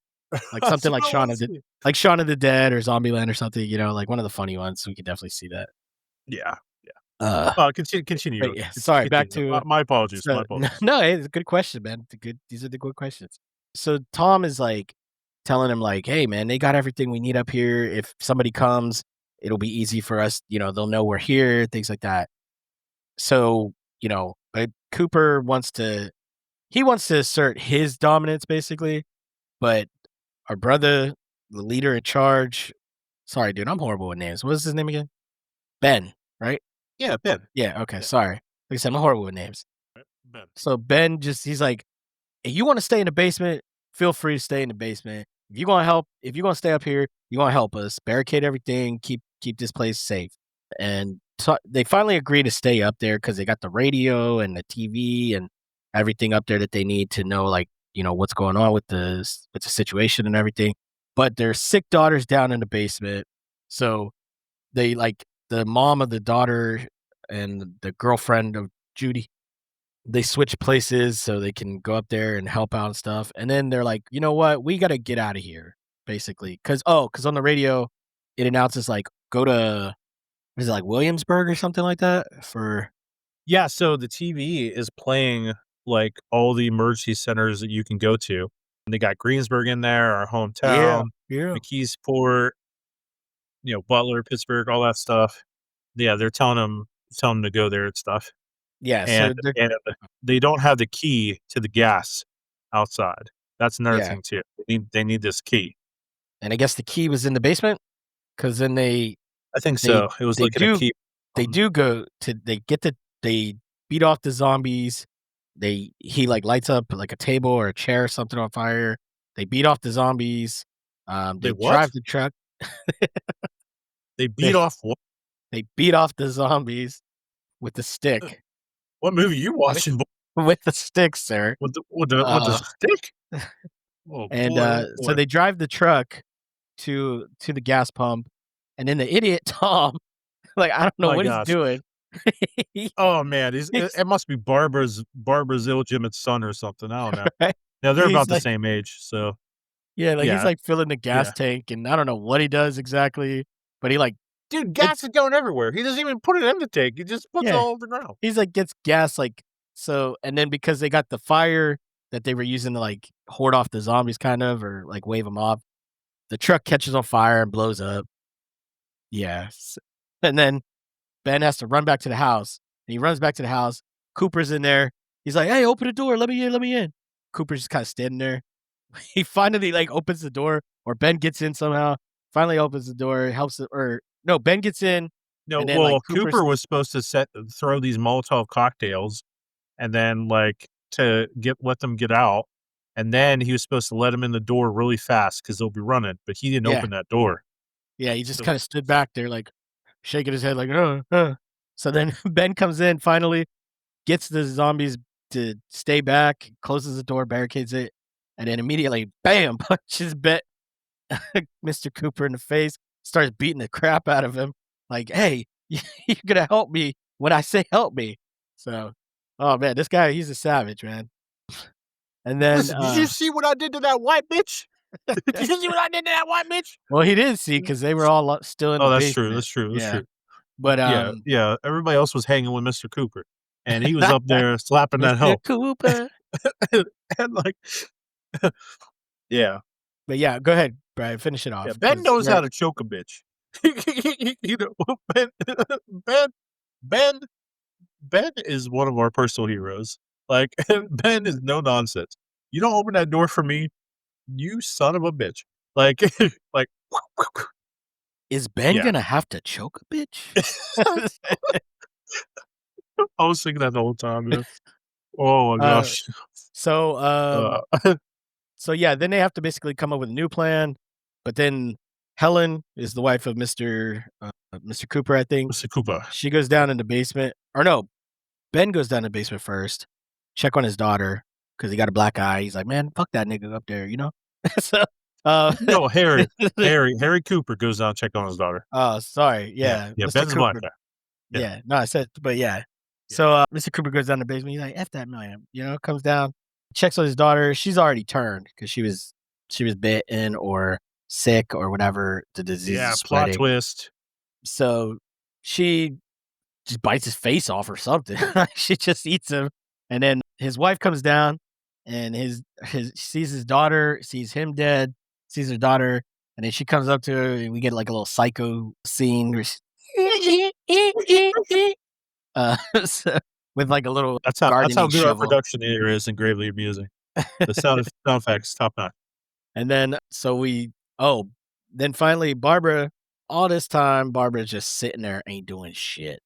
like something like Shaun of the Dead or Zombieland or something. Like one of the funny ones. We could definitely see that. Yeah. Continue. Yeah, sorry, back to my apologies. So, no, it's a good question, man. These are the good questions. So Tom is like telling him like, "Hey, man, they got everything we need up here. If somebody comes, it'll be easy for us. They'll know we're here, things like that." So but Cooper wants to assert his dominance basically, but our brother, the leader in charge. Sorry, dude, I'm horrible with names. What is his name again? Ben, right? Yeah, Ben. Yeah, okay, sorry. Like I said, I'm horrible with names. Ben. So Ben he's like, if you want to stay in the basement, feel free to stay in the basement. If you're gonna stay up here, you're gonna help us barricade everything, keep this place safe. And they finally agree to stay up there because they got the radio and the TV and everything up there that they need to know, like what's going on with the situation and everything. But their sick daughter's down in the basement, so they like. The mom of the daughter and the girlfriend of Judy, they switch places so they can go up there and help out and stuff. And then they're like, you know what? We got to get out of here, basically. Because on the radio, it announces like, go to, is it like Williamsburg or something like that? Yeah, so the TV is playing like all the emergency centers that you can go to. And they got Greensburg in there, our hometown, McKeesport, Butler, Pittsburgh, all that stuff. Yeah, they're telling them to go there and stuff. Yeah, and they don't have the key to the gas outside. That's another thing too. They need this key. And I guess the key was in the basement, because then I think so. It was like a key. They do go to. They get the They beat off the zombies. He like lights up like a table or a chair or something on fire. They beat off the zombies. They They what? drive the truck. They They beat off what? they beat off the zombies with the Uh, stick. What movie you With watching, boy? with the stick, sir. With the Uh, stick? Oh and, boy, oh so boy. they drive the truck to the gas pump, and then the idiot Tom, like, I don't know My what he's gosh. doing. He Oh man, it he's it must be Barbara's illegitimate son or something, I don't know. right? Now they're He's about the like same age, so yeah, like, he's, yeah, like, filling the gas yeah. tank, and I don't know what he does exactly, but he, like, Dude, gas gets is going everywhere. He doesn't even put it in the tank, he just puts it yeah, all over the ground. he's, like, gets gas, like so and then because they got the fire that they were using to, like, hoard off the zombies kind of or, like, wave them off, the truck catches on fire and blows up. Yes. And then Ben has to run back to the house, and he runs back to the house. Cooper's in there. He's like, "Hey, open the door. Let me in. Let me in." Cooper's just kind of standing there. He finally like opens the door, or Ben gets in somehow. Finally opens the door, helps it, or no, Ben gets in, No, and then like well, Cooper's Cooper was supposed to throw these Molotov cocktails and then, like, to let them get out, and then he was supposed to let them in the door really fast because 'cause they'll be running, but he didn't yeah, open that door. yeah. He just So kind of stood back there, like shaking his head, like, So then Ben comes in finally, gets the zombies to stay back, closes the door, barricades it, and then immediately, bam, punches Mr. Cooper in the face, starts beating the crap out of him. Like, hey, you're gonna help me when I say help me. So, oh man, this guy, he's a savage, man. And then, listen, did you see what I did to that white bitch? Did you see what I did to that white bitch? well, he did see because they were all still in Oh, the that's true, basement. that's true, that's Yeah, true. but Yeah, yeah, everybody else was hanging with Mr. Cooper, and he was up there slapping that Mr. hoe. Cooper. And, like yeah, But yeah, go ahead, Brian, finish it yeah, off Ben because knows we're how to choke a bitch. You know, Ben Ben Ben is one of our personal heroes. Like, Ben is no nonsense. "You don't open that door for me, you son of a bitch." Like like, is Ben yeah. gonna have to choke a bitch? I was thinking that the whole time, man. Oh my uh, gosh. so Uh, So yeah, then they have to basically come up with a new plan. But then Helen is the wife of Mr. Cooper, I think. Mr. Cooper. She goes down in the basement, or no, Ben goes down in the basement first, check on his daughter because he got a black eye. He's like, man, fuck that nigga up there, you know. so, uh, No, Harry Cooper goes out and check on his daughter. oh, sorry, Yeah, yeah, yeah, Mr. Ben's a black Cooper. guy. Yeah, Yeah, no, I said, but yeah. yeah. So Mr. Cooper goes down the basement. He's like, "F that man," comes down, checks on his daughter. She's already turned because she was bitten or sick or whatever. The disease Yeah, is plot spreading. twist. So she just bites his face off or something. She just eats him, and then his wife comes down, and his sees his daughter, sees him dead, sees her daughter, and then she comes up to her, and we get like a little psycho scene where Uh, so with like a little That's how gardening good our shovel. production here is in Gravely Amusing. The sound effects, top notch. And then so then finally Barbara, all this time, Barbara's just sitting there, ain't doing shit.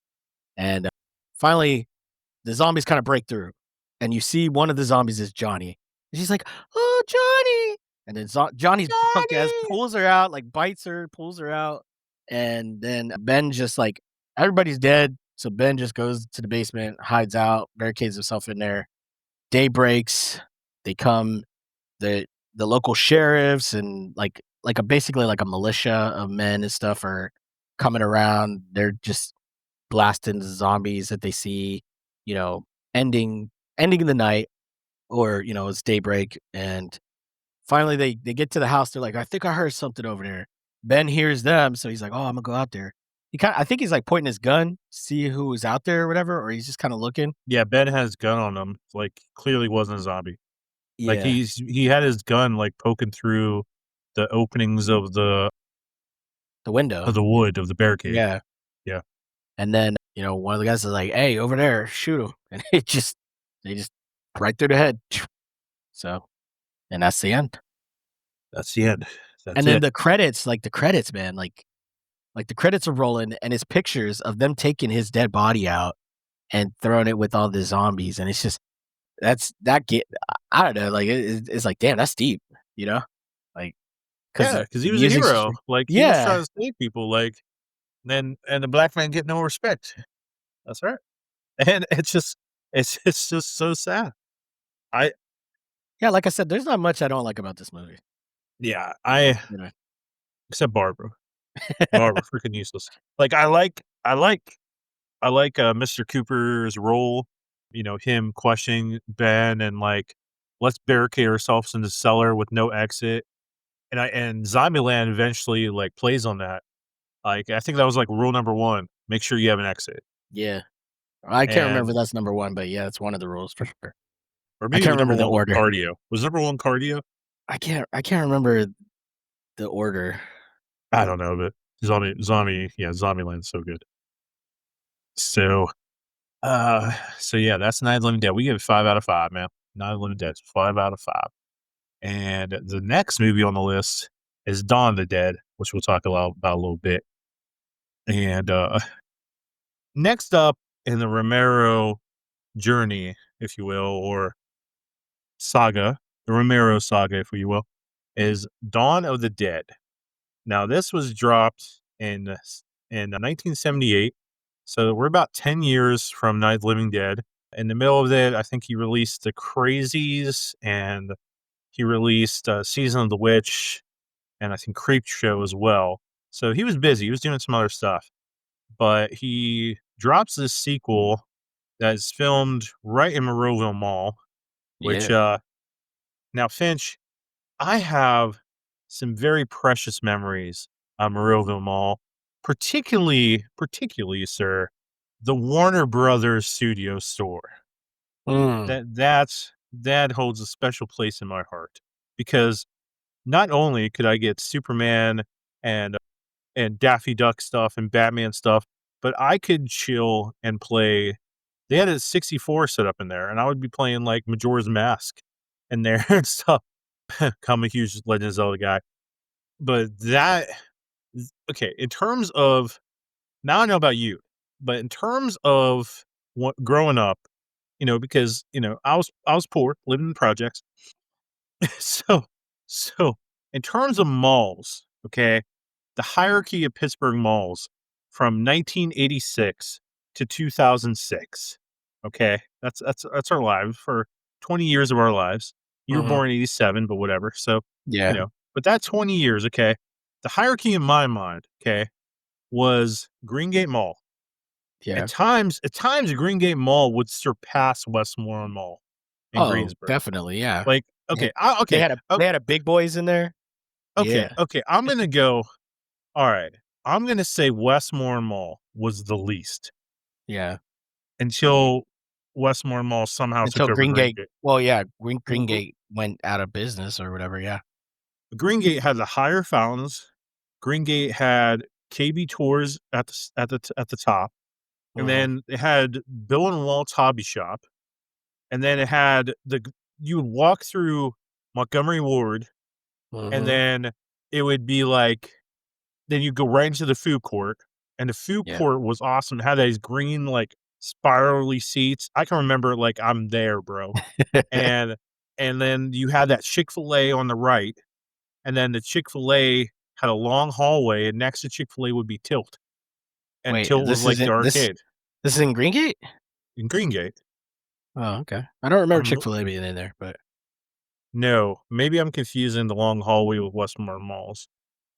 And finally, the zombies kind of break through. And you see one of the zombies is Johnny. And she's like, "Oh, Johnny." And then Johnny's punk ass Johnny! pulls her out, like bites her, pulls her out. And then Ben just like, everybody's dead. So Ben just goes to the basement, hides out, barricades himself in there. Day breaks. They come, the the local sheriffs and like a basically like a militia of men and stuff are coming around. They're just blasting the zombies that they see, you know, ending ending the night, or it's daybreak. And finally they get to the house. They're like, I think I heard something over there. Ben hears them, so he's like, oh, I'm gonna go out there. I think he's like pointing his gun, see who was out there or whatever, or he's just kind of looking. Yeah, Ben has his gun on him, like, clearly wasn't a zombie. Like, Yeah, he had his gun, like, poking through the openings of the the window. wood of the barricade. Yeah. Yeah. And then, one of the guys is like, "Hey, over there, shoot him." And they just right through the head. So, and that's the end. That's the end. And That's then it. the credits, man, like the credits are rolling and it's pictures of them taking his dead body out. and throwing it with all the zombies, and it's just that get I don't know, like it's like damn, that's deep, you know, like because Yeah, the because he was a music's hero. Like he was yeah, trying to save people. Like then and the black man get no respect. That's right. And it's just so sad. I yeah. Like I said, there's not much I don't like about this movie. yeah, I You know, except Barbara. Barbara freaking useless. Like I like Mr. Cooper's role, him questioning Ben and like, let's barricade ourselves in the cellar with no exit. And Zombieland eventually like plays on that. Like I think that was like rule number one: make sure you have an exit. yeah, I can't remember And if that's number one, but yeah, it's one of the rules for sure. or I maybe can't number remember the one was order. cardio. Was number one cardio? I can't remember the order. I don't know, but yeah, Zombieland's so good. So so yeah, that's Night of the Living Dead. We give it 5 out of 5, man. Night of the Living Dead, 5 out of 5. And the next movie on the list is Dawn of the Dead, which we'll talk about a little bit. And next up in the Romero journey, if you will, or saga, the Romero saga, if you will, is Dawn of the Dead. Now, this was dropped in 1978, so we're about 10 years from Night of the Living Dead. In the middle of it, I think he released The Crazies, and he released Season of the Witch, and I think Creep Show as well. So he was busy. He was doing some other stuff, but he drops this sequel that is filmed right in Monroeville Mall, which Yeah. now Finch, I have some very precious memories of Monroeville Mall, particularly, sir, the Warner Brothers Studio store. Mm, That holds a special place in my heart because not only could I get Superman and Daffy Duck stuff and Batman stuff, but I could chill and play. They had a 64 set up in there, and I would be playing like Majora's Mask in there and stuff. I'm a huge Legend of Zelda guy, but okay. In terms of now, I know about you, but in terms of what growing up, because I was poor, living in projects. So so in terms of malls, okay, the hierarchy of Pittsburgh malls from 1986 to 2006. Okay, that's our lives for 20 years of our lives. You were mhm. born in 87, but whatever. So, Yeah, but that 20 years, okay, the hierarchy in my mind, okay, was Greengate Mall. yeah. At times, Greengate Mall would surpass Westmoreland Mall in Oh, Greensboro. definitely, yeah. Like, They okay, they okay, had a they had a Big Boys in there. okay, Yeah, okay. I'm gonna go. All right, I'm gonna say Westmoreland Mall was the least yeah. until Westmoreland Mall somehow took Until over Greengate Greengate. well, yeah, Mhm. Greengate went out of business or whatever, yeah. Greengate had the higher fountains. Greengate had KB Tours at the top, and Mhm, then it had Bill and Walt's Hobby Shop, and then it had you would walk through Montgomery Ward, and mhm. then it would be like then you go right into the food court, and the food Yeah. court was awesome. It had these green, like, spirally seats. I can remember it like I'm there, bro. And and then you had that Chick-fil-A on the right, and then the Chick-fil-A had a long hallway, and next to Chick-fil-A would be Tilt, and Wait, Tilt was like the arcade this is in Greengate? in Greengate. Oh, okay. I don't remember Um, Chick-fil-A being in there, but no, maybe I'm confusing the long hallway with Westmore Malls.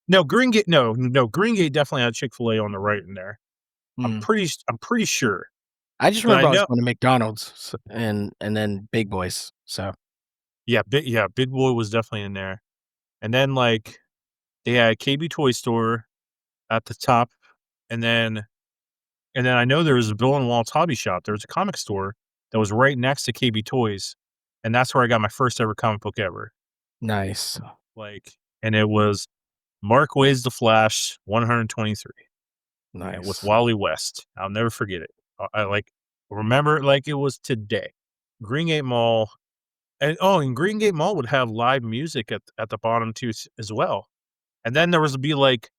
No, Greengate no, Greengate definitely had Chick-fil-A on the right in there. mm. I'm pretty sure, I just but I remember I was know going to McDonald's and then Big Boys, so yeah, Big Boy was definitely in there. And then, like, they had KB Toy Store at the top, and then I know there was a Bill and Walt's Hobby Shop. There was a comic store that was right next to KB Toys, and that's where I got my first ever comic book ever. nice. Like, and it was Mark Waid's The Flash 123, and with Nice. Wally West. I'll never forget it. I like remember it like it was today. Greengate Mall, and Greengate Mall would have live music at the bottom too as well. And then there was be like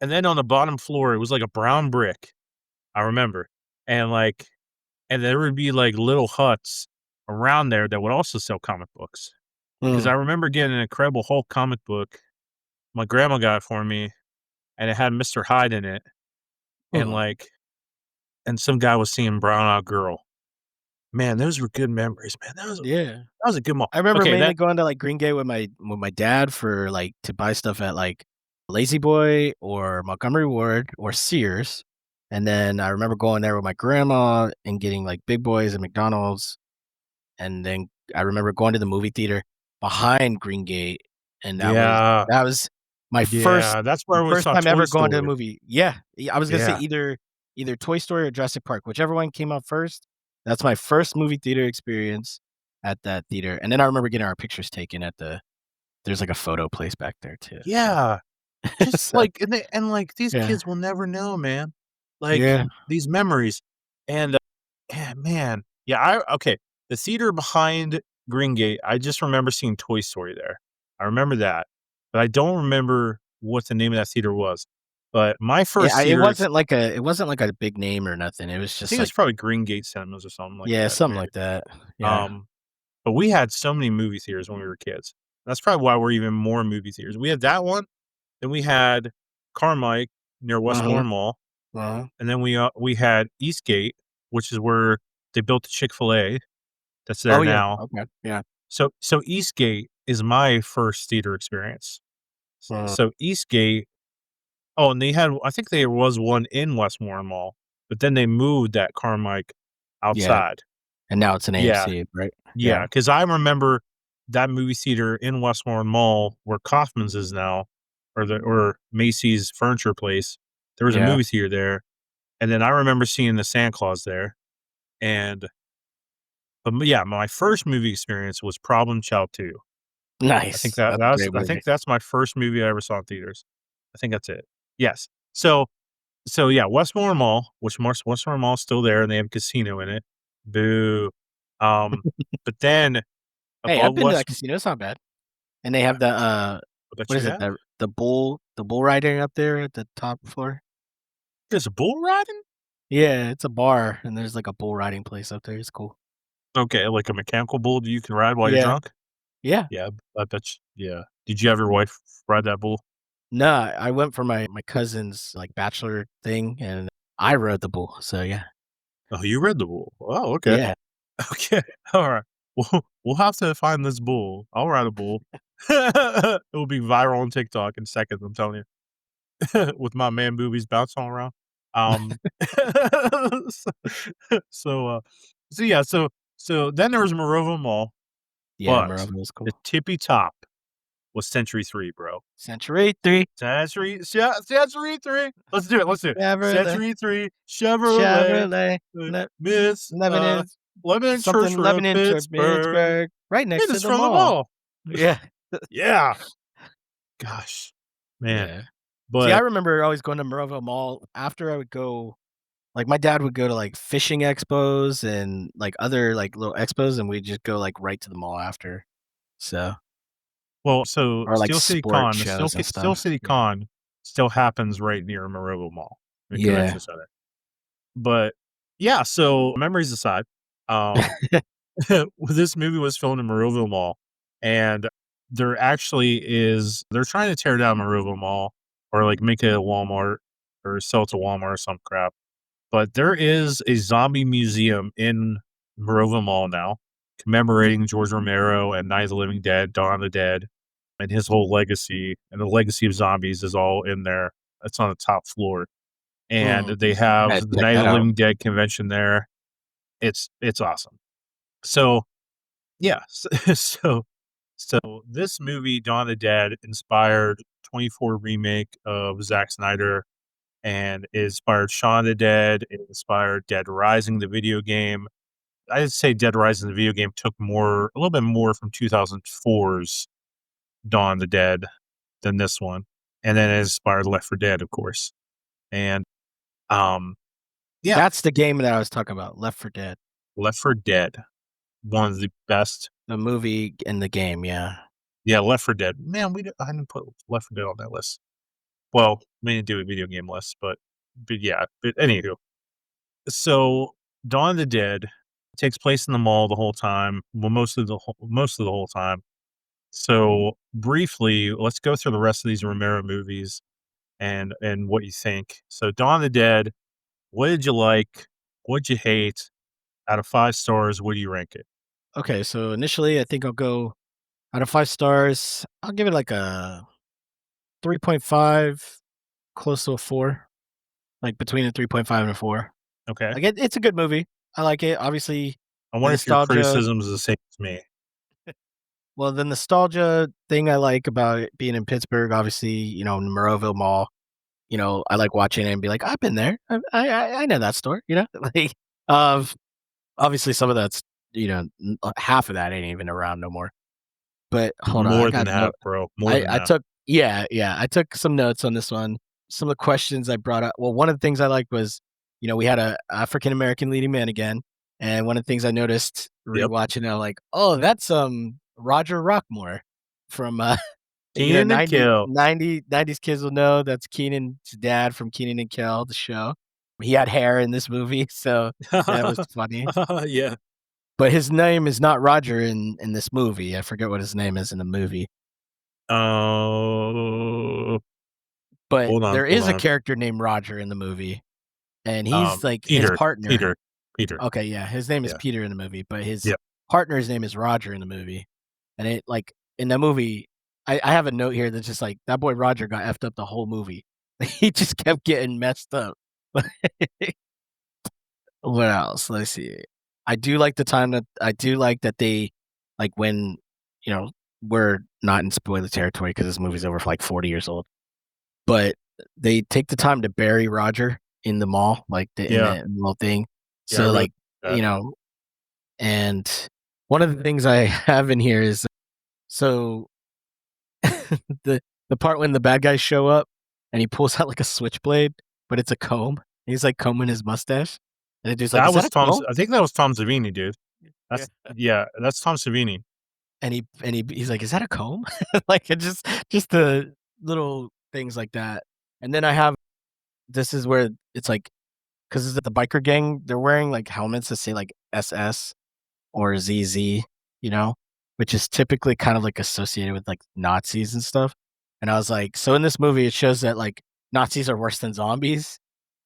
and then on the bottom floor, it was like a brown brick, I remember, and, like, and there would be, like, little huts around there that would also sell comic books. Because I Mm. remember getting an Incredible Hulk comic book. My grandma got it for me, and it had Mr. Hyde in it, and, Hmm. like and some guy was singing Brown Eyed Girl. Man, those were good memories, man. Yeah. That was a good mall. I remember Okay, mainly that going to, like, Green Gate with my dad for, like, to buy stuff at, like, Lazy Boy or Montgomery Ward or Sears, and then I remember going there with my grandma and getting, like, Big Boys and McDonald's, and then I remember going to the movie theater behind Green Gate, and yeah, that was my yeah, that's where we first saw time Toy ever going to a Story. movie. Yeah, I was gonna say Yeah. either Toy Story or Jurassic Park, whichever one came out first. That's my first movie theater experience at that theater, and then I remember getting our pictures taken at there's, like, a photo place back there too, so Yeah. Just, so like like, these yeah. kids will never know, man. Like, Yeah. these memories, and, yeah, man. Yeah, okay, the theater behind Green Gate, I just remember seeing Toy Story there. I remember that, but I don't remember what the name of that theater was. But my Yeah, first theater ex it wasn't like a big name or nothing, it was I just think it was like probably Green Gate Cinemas or something like yeah, that, something maybe. like that. Yeah. Um, but we had so many movie theaters when we were kids. That's probably why we're even more movie theaters. We had that one, then we had Carmike near Mhm. Westmoreland Mall, Uh-huh. and then we had Eastgate, which is where they built the Chick-fil-A that's there Oh, yeah, now. okay, yeah. So Eastgate is my first theater experience. Mhm. So Eastgate oh, and they had I think there was one in Westmoreland Mall, but then they moved that Carmike Yeah, outside. and now it's an Yeah, AMC, right? yeah, Yeah. because I remember that movie theater in Westmoreland Mall where Kaufman's is now, or Macy's furniture place. There was a Yeah. movie theater there, and then I remember seeing the Santa Claus there, and yeah, my first movie experience was Problem Child 2. Nice. That's a great I movie. think that's my first movie I ever saw in theaters. I think that's it. Yes. So yeah, Westmoreland Mall, which Westmoreland Mall is still there, and they have a casino in it. Boo. Um, but then Hey, I've above been to that West casino, it's not bad. And they have I bet what you is it? have? The bull riding up there at the top floor? There's a bull riding? Yeah, it's a bar, and there's, like, a bull riding place up there, it's cool. Okay, like a mechanical bull that you can ride while you're Yeah. drunk? Yeah. Yeah, I bet you yeah. Did you have your wife ride that bull? No, I went for my cousin's, like, bachelor thing, and I rode the bull, so yeah. Oh, you rode the bull. Oh, okay. Yeah. Okay, alright. We'll have to find this bull. I'll ride a bull. It will be viral on TikTok in seconds, I'm telling you, with my man boobies bouncing all around. Um, so so, uh, yeah, so then there was Morovo Mall, Yeah, but Moreau was the cool. tippy top was Century 3, bro. Century 3, Century 3. Let's do it. Chevrolet, Century 3 Chevrolet, Chevrolet, le Miss, Lemonade, Lemon something Church Road, Lebanon to Pittsburgh. Pittsburgh, right next to Minutes the from the mall. mall. Yeah. Yeah. Gosh, man. Yeah. See, I But remember always going to Moreau Mall after I would go like, my dad would go to, like, fishing expos and, like, other, like, little expos, and we'd just go, like, right to the mall after, so well, so or, like, Steel City sport Con, the shows and Steel stuff. City Yeah. Con still happens right near Morovo Mall, the Yeah. convention center. But, yeah, so memories aside, um this movie was filmed in Monroeville Mall, and they're trying to tear down Monroeville Mall or, like, make it a Walmart or sell it to Walmart or some crap, but there is a zombie museum in Monroeville Mall now commemorating George Romero and Night of the Living Dead, Dawn of the Dead, and his whole legacy, and the legacy of zombies is all in there. It's on the top floor, and Mm. they I have gotta the check Night of that the out. Living Dead convention there. It's awesome. So yeah. So this movie, Dawn of the Dead, inspired 24 remake of Zack Snyder, and it inspired Shaun of the Dead. It inspired Dead Rising, the video game. I'd say Dead Rising, the video game, took a little bit more from 2004's Dawn of the Dead than this one, and then it inspired Left 4 Dead, of course. And um, yeah, That's the game that I was talking about, Left 4 Dead, Left 4 Dead, one of the best. the movie and the game, yeah. Yeah, Left 4 Dead. Man, I didn't put Left 4 Dead on that list. Well, we didn't do a video game list, but yeah. But anywho, so Dawn of the Dead takes place in the mall the whole time. Well, most of the whole time. So briefly, let's go through the rest of these Romero movies and what you think. So Dawn of the Dead, what did you like? What did you hate? Out of 5 stars, what do you rank it? Okay, so initially, I think I'll go out of 5 stars, I'll give it like a 3.5, close to a 4, like between a 3.5 and a 4. Okay. Like, it's a good movie. I like it. Obviously, I the wonder if your nostalgia criticism is the same as me. well, the nostalgia thing I like about it being in Pittsburgh, obviously, in Monroeville Mall, I like watching it and be like, "I've been there. I know that store," Like, um, obviously, some of that's, half of that ain't even around no more. But hold on, I More than got half, no bro. More than I half. took yeah, I took some notes on this one. Some of the questions I brought up well, one of the things I liked was, we had a African American leading man again, and one of the things I noticed Yep. rewatching it, I'm like, "Oh, that's, Roger Rockmore from, Keenan and Kel. 90s kids will know that's Keenan's dad from Keenan and Kel, the show. He had hair in this movie, so that was funny. Yeah. But his name is not Roger in this movie. I forget what his name is in the movie. Oh, But hold on, there hold is a on. character named Roger in the movie, and he's like his Peter, partner. Peter, Peter. Okay, yeah, his name is Yeah. Peter in the movie, but his Yep. partner's name is Roger in the movie. And it like in the movie, I have a note here that's just like that boy Roger got effed up the whole movie. He just kept getting messed up. What else? Let's see. I do like that they like when you know we're not in spoiler territory because this movie's over for like 40 years old. But they take the time to bury Roger in the mall, like, in Yeah. the little thing. Yeah, I So, really like, that. and one of the things I have in here is so the part when the bad guys show up and he pulls out, like, a switchblade, but it's a comb. He's, like, combing his mustache, and the dude's like, That "Is that was a Tom comb?" I think that was Tom Savini, dude. Yeah. That's Tom Savini. He's like, "Is that a comb?" Like, it just the little things like that. And then I have this is where it's like 'cause the biker gang, they're wearing, like, helmets that say, like, SS or ZZ, you know, which is typically kind of, like, associated with, like, Nazis and stuff, and I was like so in this movie, it shows that, like, Nazis are worse than zombies.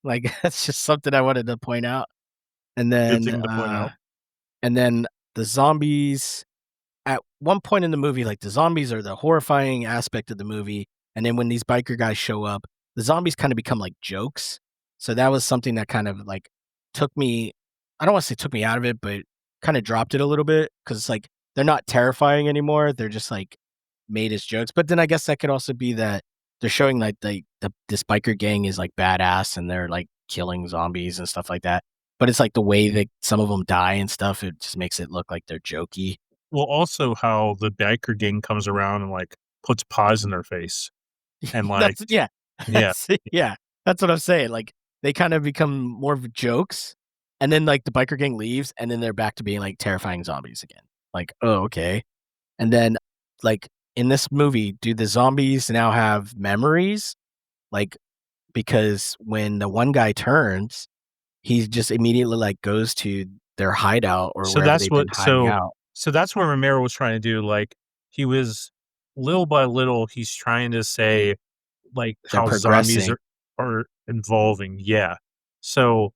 Like, that's just something I wanted to point out, and Good then, thing to point uh out. and then the zombies at one point in the movie, like, the zombies are the horrifying aspect of the movie, and then when these biker guys show up, the zombies kinda become, like, jokes. So that was something that kind of, like, took me I don't wanna say took me out of it, but kinda dropped it a little bit because it's like, they're not terrifying anymore, they're just, like, made as jokes, but then I guess that could also be that they're showing, like, this biker gang is, like, badass and they're, like, killing zombies and stuff like that, but it's, like, the way that some of them die and stuff, it just makes it look like they're jokey. Well, also how the biker gang comes around and, like, puts pies in their face and, like That's yeah. yeah. Yeah. That's what I'm saying, like, they kind of become more of jokes, and then, like, the biker gang leaves, and then they're back to being, like, terrifying zombies again. Like, "Oh, okay." And then, like, in this movie, do the zombies now have memories? Like, because when the one guy turns, he just immediately, like, goes to their hideout or So wherever that's they've been what hiding so out. so that's what Romero was trying to do, like, he was little by little, he's trying to say, like, They're how zombies progressing. are involving, yeah. So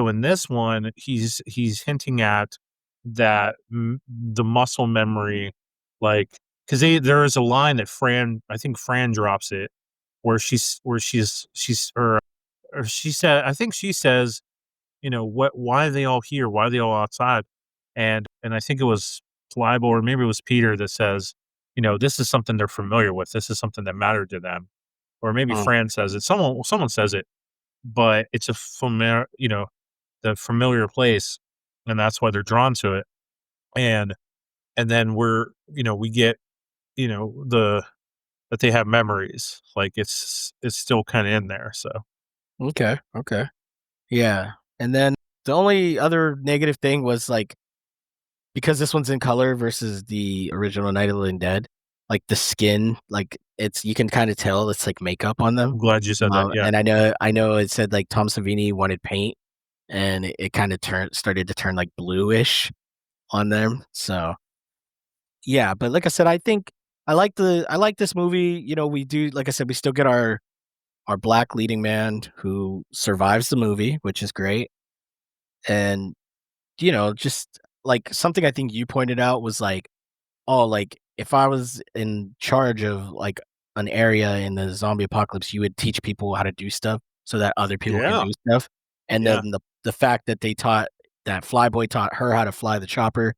in this one, he's hinting at that the muscle memory, like, because there is a line that I think Fran drops it, she's or she said, I think she says, why are they all here? Why are they all outside? And I think it was Flybo or maybe it was Peter that says, this is something they're familiar with. This is something that mattered to them. Or maybe Mm, Fran says it. Someone says it, but it's a familiar, the familiar place, and that's why they're drawn to it. And then we get, the that they have memories. Like it's still kind of in there. So okay, okay. Yeah, and then the only other negative thing was, like, because this one's in color versus the original Night of the Living Dead, like, the skin, like, you can kinda tell it's, like, makeup on them, I'm glad you said that. Yeah. and I know it said, like, Tom Savini wanted paint, and it kind of started to turn like bluish on them. So yeah, but like I said, I think I like this movie. You know, we do like I said, we still get our black leading man who survives the movie, which is great. And you know, just like something I think you pointed out was like, oh, like if I was in charge of like an area in the zombie apocalypse, you would teach people how to do stuff so that other people can Yeah, do stuff. And yeah. then the fact that they taught that Flyboy taught her how to fly the chopper,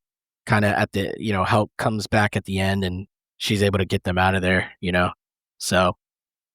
kind of at the help comes back at the end, and she's able to get them out of there. So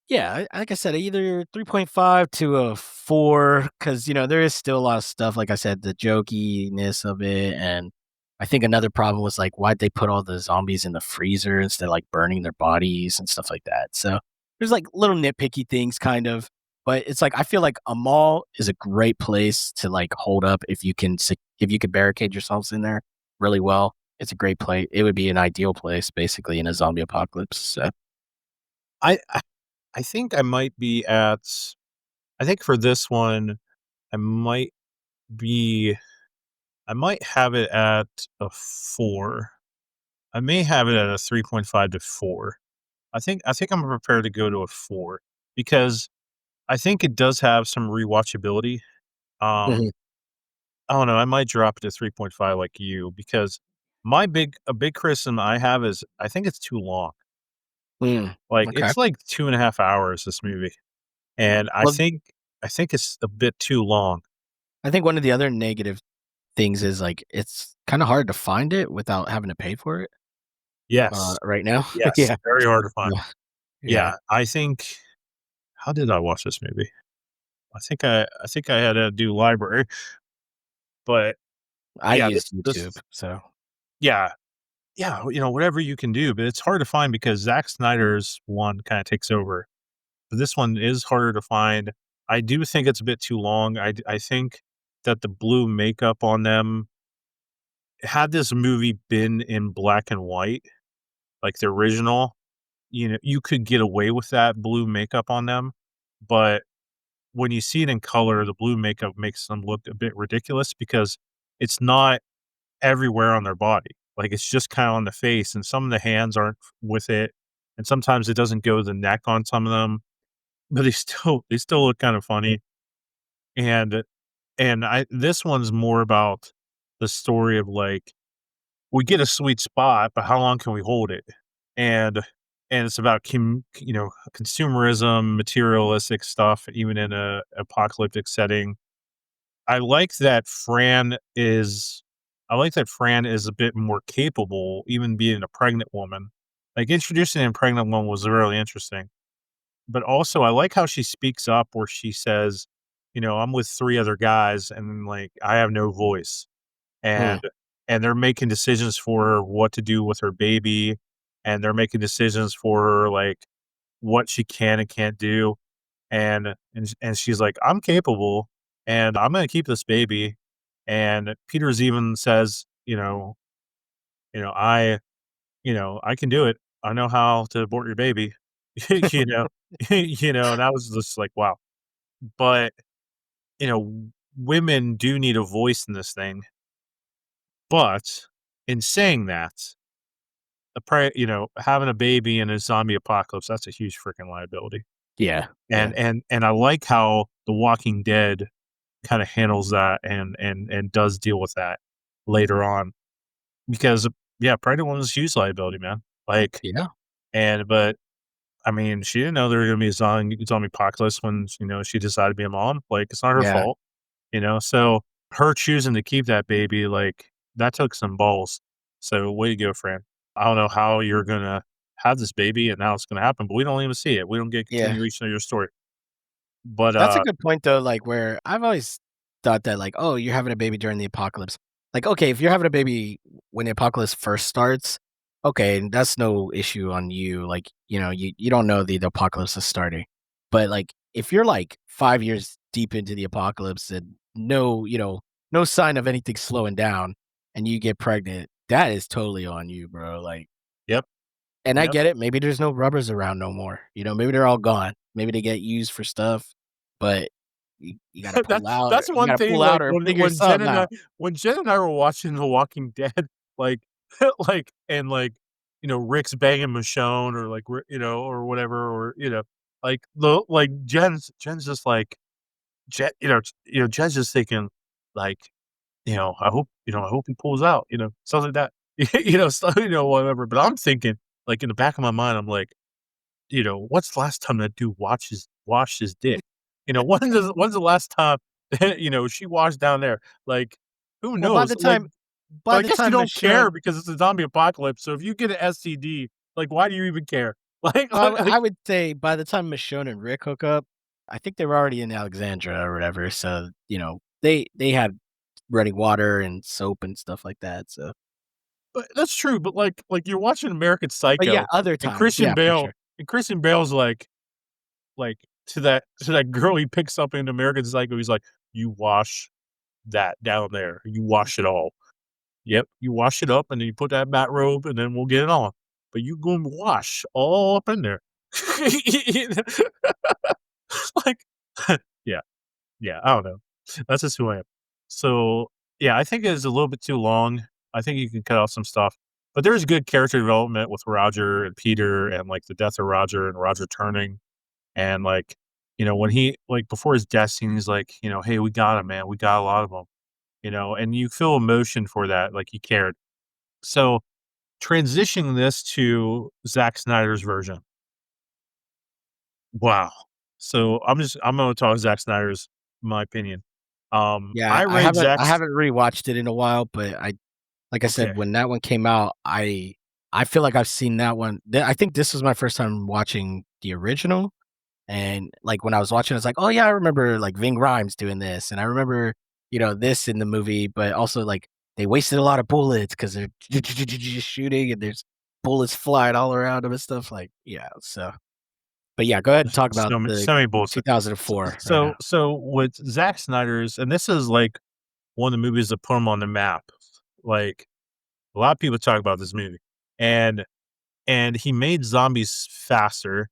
yeah, like I said, either 3.5 to a 4 because, there is still a lot of stuff, like I said, the jokiness of it, and I think another problem was, like, why'd they put all the zombies in the freezer instead of, like, burning their bodies and stuff like that, so there's, like, little nitpicky things kind of, but it's like, I feel like a mall is a great place to, like, hold up if you could barricade yourselves in there really well. It's a great place. It would be an ideal place, basically, in a zombie apocalypse, so I I I think I might be at I think for this one, I might be I might have it at a 4. I may have it at a 3.5 to 4. I think I'm prepared to go to a 4 because I think it does have some rewatchability. Um, Mhm. I don't know, I might drop it to 3.5 like you because a big criticism I have is I think it's too long. Mm, Like, okay. it's like 2.5 hours, this movie, and Well, I think it's a bit too long. I think one of the other negative things is, like, it's kinda hard to find it without having to pay for it, Yes. right now. Yes, Yeah. very hard to find. Yeah. Yeah. Yeah, I think how did I watch this movie? I think I had to do library, but I yeah, used this YouTube, so yeah, yeah, whatever you can do, but it's hard to find because Zack Snyder's one kinda takes over. But this one is harder to find. I do think it's a bit too long. I think that the blue makeup on them had this movie been in black and white, like the original, you could get away with that blue makeup on them, but when you see it in color, the blue makeup makes them look a bit ridiculous because it's not everywhere on their body. Like, it's just kinda on the face, and some of the hands aren't with it, and sometimes it doesn't go to the neck on some of them, but they still look kinda funny, and I this one's more about the story of, like, we get a sweet spot, but how long can we hold it? And it's about consumerism, materialistic stuff, even in a apocalyptic setting. I like that Fran is I like that Fran is a bit more capable, even being a pregnant woman. Like, introducing a pregnant woman was really interesting. But also, I like how she speaks up where she says, "I'm with 3 other guys, and, like, I have no voice." Hmm. And they're making decisions for her what to do with her baby, and they're making decisions for her, like, what she can and can't do, and she's like, "I'm capable, and I'm gonna keep this baby." And Peters even says, "I I can do it. I know how to abort your baby." You know? And I was just like, "Wow." But, you know, women do need a voice in this thing, but in saying that, having a baby in a zombie apocalypse, that's a huge freaking liability. Yeah. And Yeah. I like how The Walking Dead kinda handles that and does deal with that later on because, yeah, pregnant woman's a huge liability, man. Like, Yeah. but, I mean, she didn't know there were gonna be a zombie apocalypse when, she decided to be a mom. Like, it's not her Yeah. fault, So, her choosing to keep that baby, like, that took some balls. So, way to go, Fran. I don't know how you're gonna have this baby and how it's gonna happen, but we don't even see it. We don't get Yeah. continuation of your story. But, That's a good point though, like, where I've always thought that, like, "Oh, you're having a baby during the apocalypse." Like, okay, if you're having a baby when the apocalypse first starts, okay, that's no issue on you, like, you don't know the apocalypse is starting. But, like, if you're, like, 5 years deep into the apocalypse and no sign of anything slowing down and you get pregnant, that is totally on you, bro, like yep, and I yep. get it, maybe there's no rubbers around no more, maybe they're all gone, maybe they get used for stuff, but you gotta pull out That's you one gotta thing, pull out like, or figure something out. when Jen and I were watching The Walking Dead, like and, like, Rick's banging Michonne or, like, or whatever, or, Jen's just like Jen's just thinking, like, I hope he pulls out, stuff like that. Stuff, whatever, but I'm thinking, like, in the back of my mind, I'm like, what's the last time that dude washed his dick? When's the last time that, she washed down there? Like, who Well, knows? Like, but by I the guess you time don't care Michonne because it's a zombie apocalypse, so if you get an STD, like, why do you even care? Like well, I like would say by the time Michonne and Rick hook up, I think they were already in Alexandria or whatever, so, they had running water and soap and stuff like that, so but that's true, but, like, you're watching American but yeah, Psycho, other and times, yeah, for sure. Christian Bale's like, to that girl he picks up in American Psycho, he's like, "You wash that down there. You wash it all. Yep, you wash it up, and then you put that mat robe, and then we'll get it on. But you gonna wash all up in there." Like, yeah, yeah, I don't know. That's just who I am. So, yeah, I think it's a little bit too long. I think you can cut off some stuff, but there's good character development with Roger and Peter and, like, the death of Roger and Roger turning. And, like, when he like, before his death scene, he's like, "Hey, we got him, man. We got a lot of them." And you feel emotion for that, like, he cared. So, transitioning this to Zack Snyder's version. Wow. So, I'm gonna talk Zack Snyder's my opinion. Yeah, I rate I Zack's haven't rewatched it in a while, but like I okay. said, when that one came out, I feel like I've seen that one I think this was my first time watching the original. And, like, when I was watching, I was like, "Oh, yeah, I remember, like, Ving Rhames doing this, and I remember, this in the movie," but also, like, they wasted a lot of bullets because 'cause they're just shooting and there's bullets flying all around them and stuff, like, yeah, so but, yeah, go ahead and talk about the So many bullets. So 2004 right so now. so with Zack Snyder's and this is, like, one of the movies that put him on the map. Like, a lot of people talk about this movie, and he made zombies faster,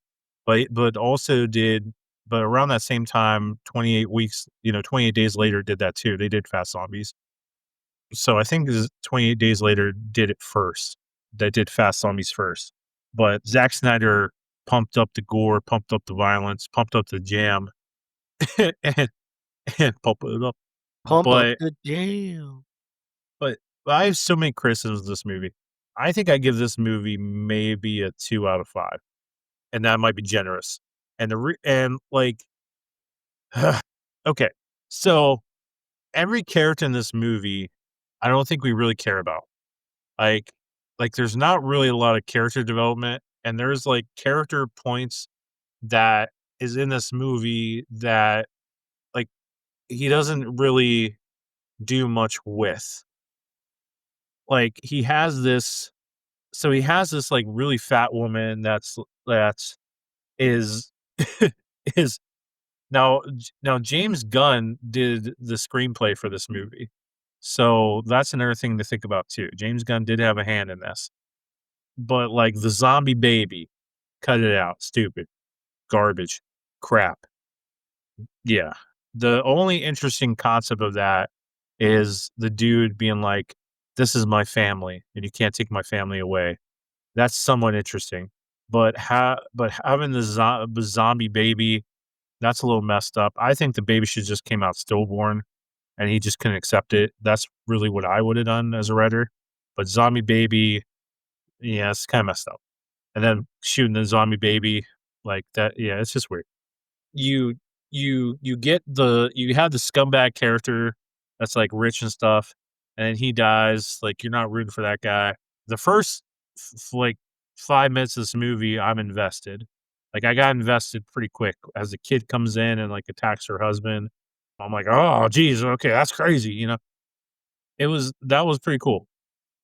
but also did but around that same time, 28 weeks 28 days later did that too. They did Fast Zombies. So I think this 28 days later did it first. They did Fast Zombies first. But Zack Snyder pumped up the gore, pumped up the violence, pumped up the jam, and pump it up. Pump up But the jam. but I have so many criticisms of this movie. I think I give this movie maybe a 2 out of 5. And that might be generous. And like, okay, so every character in this movie, I don't think we really care about. Like, there's not really a lot of character development, and there's like character points that is in this movie that like he doesn't really do much with. Like, he has this like really fat woman that is is now James Gunn did the screenplay for this movie. So that's another thing to think about too. James Gunn did have a hand in this. But like the zombie baby, cut it out. Stupid. Garbage. Crap. Yeah. The only interesting concept of that is the dude being like, "This is my family, and you can't take my family away." That's somewhat interesting. But having the zombie baby, that's a little messed up. I think the baby should just came out stillborn, and he just couldn't accept it. That's really what I would have done as a writer. But zombie baby, yeah, it's kind of messed up. And then shooting the zombie baby like that, yeah, it's just weird. You you have the scumbag character that's like rich and stuff, and then he dies. Like you're not rooting for that guy. The first like 5 minutes of this movie, I'm invested. Like I got invested pretty quick as the kid comes in and like attacks her husband. I'm like, oh geez, okay, that's crazy. That was pretty cool.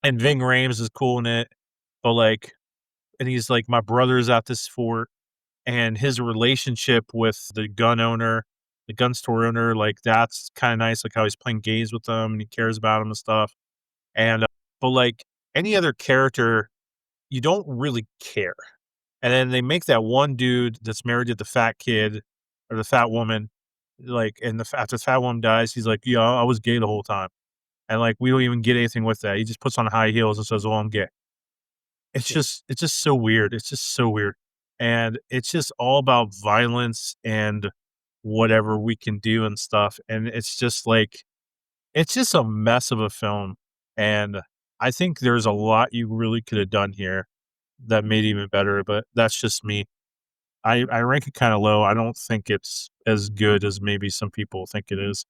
And Ving Rhames is cool in it, but like, and he's like, my brother's at this fort, and his relationship with the gun store owner, like that's kind of nice. Like how he's playing games with them and he cares about him and stuff. And but like any other character, you don't really care. And then they make that one dude that's married to the fat kid or the fat woman. like, and after the fat woman dies, he's like, "Yeah, I was gay the whole time." And, like, we don't even get anything with that. He just puts on high heels and says, "Well, I'm gay." Yeah. It's just so weird. It's just so weird. And it's just all about violence and whatever we can do and stuff. And it's just like it's just a mess of a film. And I think there's a lot you really could have done here that made it even better, but that's just me. I rank it kind of low. I don't think it's as good as maybe some people think it is.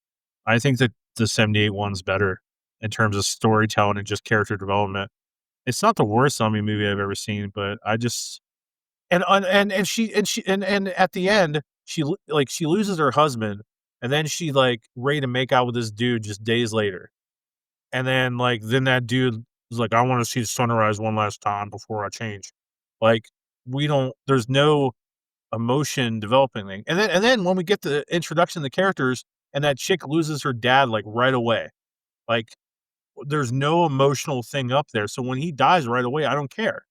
I think that the 78 one's better in terms of storytelling and just character development. It's not the worst zombie movie I've ever seen, but I just and at the end, she loses her husband, and then she, like, ready to make out with this dude just days later. And then, like, then that dude is like, "I wanna see the sunrise one last time before I change." Like, we don't there's no emotion developing thing. And then when we get the introduction of the characters and that chick loses her dad, like, right away, like, there's no emotional thing up there. So when he dies right away, I don't care.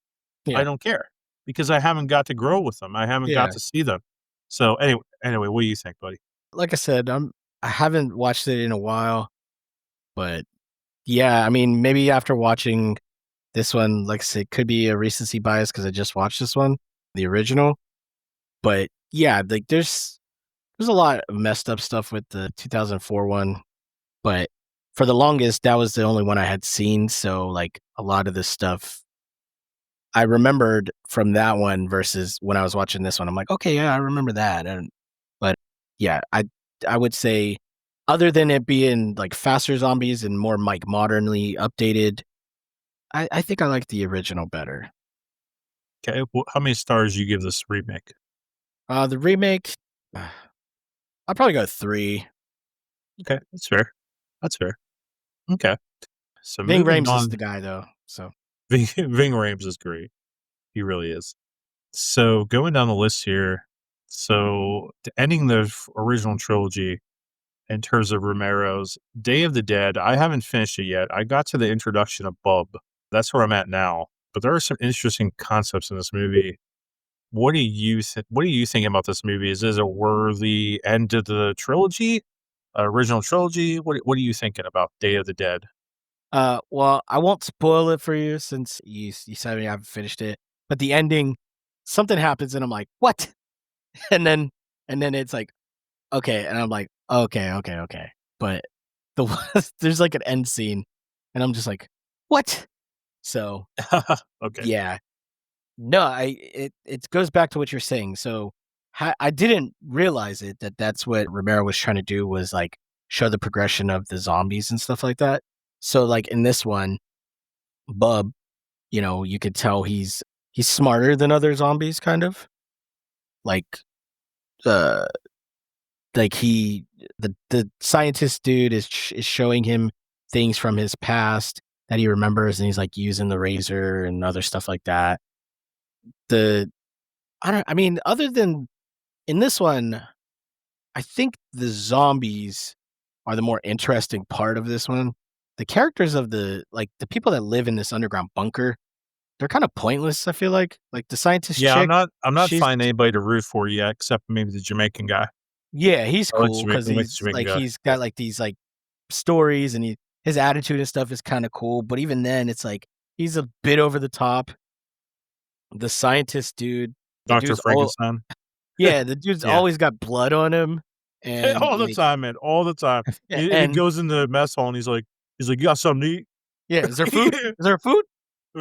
I Yeah. don't care because I haven't got to grow with them. I haven't got Yeah. to see them. So anyway, what do you think, buddy? Like I said, I haven't watched it in a while, but yeah, I mean, maybe after watching this one, like I said, could be a recency bias because I just watched this one, the original. But yeah, like there's a lot of messed up stuff with the 2004 one, but for the longest, that was the only one I had seen. So like a lot of this stuff I remembered from that one versus when I was watching this one. I'm like, okay, yeah, I remember that. And but yeah, I would say other than it being like faster zombies and more like modernly updated, I think I like the original better. Okay, well, how many stars you give this remake? The remake, I'll probably go 3. Okay, that's fair. That's fair. Okay, so Ving moving Rhames is on, the guy though, so Ving Rhames is great. He really is. So going down the list here, so ending the original trilogy in terms of Romero's Day of the Dead, I haven't finished it yet. I got to the introduction of Bub. That's where I'm at now. But there are some interesting concepts in this movie. What do you think about this movie? Is this a worthy end to the trilogy, original trilogy? What are you thinking about Day of the Dead? well, I won't spoil it for you since you said you haven't finished it. But the ending, something happens and I'm like, "What?" And then it's like, "Okay." And I'm like, "Okay, okay, okay." But the there's like an end scene and I'm just like, "What?" So, Okay. yeah. No, it goes back to what you're saying. So, I didn't realize it that that's what Romero was trying to do was like show the progression of the zombies and stuff like that. So, like in this one, Bub, you could tell he's smarter than other zombies, kind of like uh like the scientist dude is showing him things from his past that he remembers, and he's like using the razor and other stuff like that. The I mean, other than in this one, I think the zombies are the more interesting part of this one. The characters of the people that live in this underground bunker, they're kind of pointless, I feel like. Like the scientist Yeah, chick, I'm not she's finding anybody to root for yet, except maybe the Jamaican guy. yeah, he's I like cool because the Jamaican guy. he's got like these like stories and his attitude and stuff is kind of cool. But even then, it's like he's a bit over the top. The scientist dude, the Dr. dude's all Frankenstein. yeah, the dude's Yeah. always got blood on him, and All the like time, man, all the time. He and goes in the mess hall and he's like, "You got something to eat?" yeah, is there food? Is there food?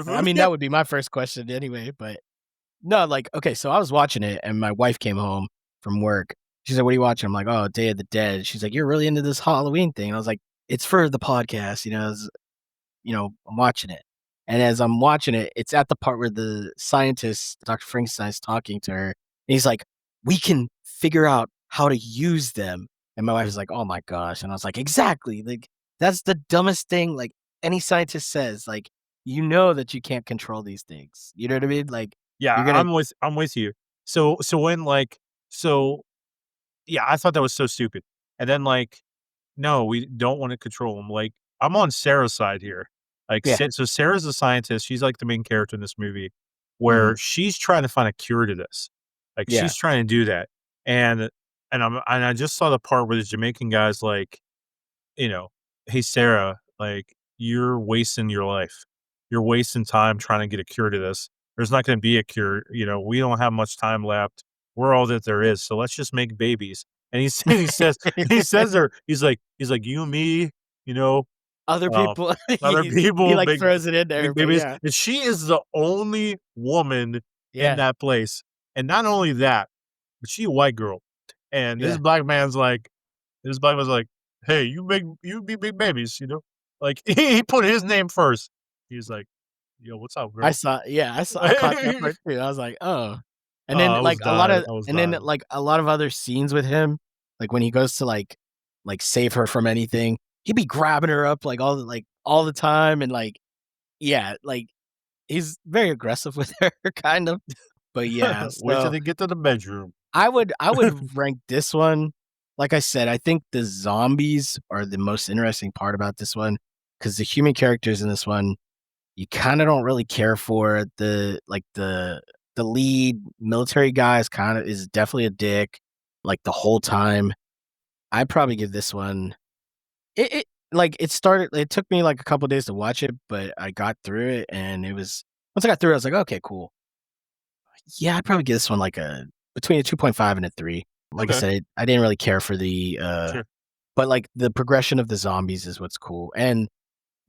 I mean, Yeah. that would be my first question anyway. But no, like okay, so I was watching it, and my wife came home from work. She's like, "What are you watching?" I'm like, "Oh, Day of the Dead." She's like, "You're really into this Halloween thing." And I was like, "It's for the podcast, I'm watching it." And as I'm watching it, it's at the part where the scientist, Dr. Frankenstein, is talking to her. And he's like, "We can figure out how to use them." And my wife is like, "Oh my gosh." And I was like, exactly. Like, that's the dumbest thing. Like, any scientist says, like, that you can't control these things. You know what I mean? Like, Yeah, you're going to, I'm with you. So when, like so yeah, I thought that was so stupid. And then, like, no, we don't wanna control him. Like, I'm on Sarah's side here. Like, yeah. so Sarah's a scientist, she's, like, the main character in this movie, Mhm. where she's trying to find a cure to this. Like, Yeah. she's trying to do that, and and I just saw the part where the Jamaican guy's like, "Hey, Sarah, like, you're wasting your life. You're wasting time trying to get a cure to this. There's not gonna be a cure, we don't have much time left. We're all that there is, so let's just make babies." And he says there, he's like, "You and me, you know, Other uh, people, other he people, like big throws it in there, big but babies," yeah, and she is the only woman in yeah, that place, and not only that, but she a white girl, and yeah. this black man's like, "Hey, you be big babies," Like, he put his name first. He's like, "Yo, what's up, I girl?" saw yeah, I caught that part too. I was like, "Oh." And then, I was like, dying, I was dying. a lot of other scenes with him, like, when he goes to, like, save her from anything, he'd be grabbing her up, all the time, and, like yeah, like, he's very aggressive with her, kind of. But, yeah, Wait till so they get to the bedroom. I would rank this one like I said, I think the zombies are the most interesting part about this one because the human characters in this one you kinda don't really care for. The lead military guy is definitely a dick, like, the whole time. I'd probably give this one it took me, like, a couple days to watch it, but I got through it, and it was once I got through it, I was like, "Okay, cool." Yeah, I'd probably give this one, like, a between a 2.5 and a 3. Like I Okay, said, I didn't really care for sure. but, like, the progression of the zombies is what's cool, and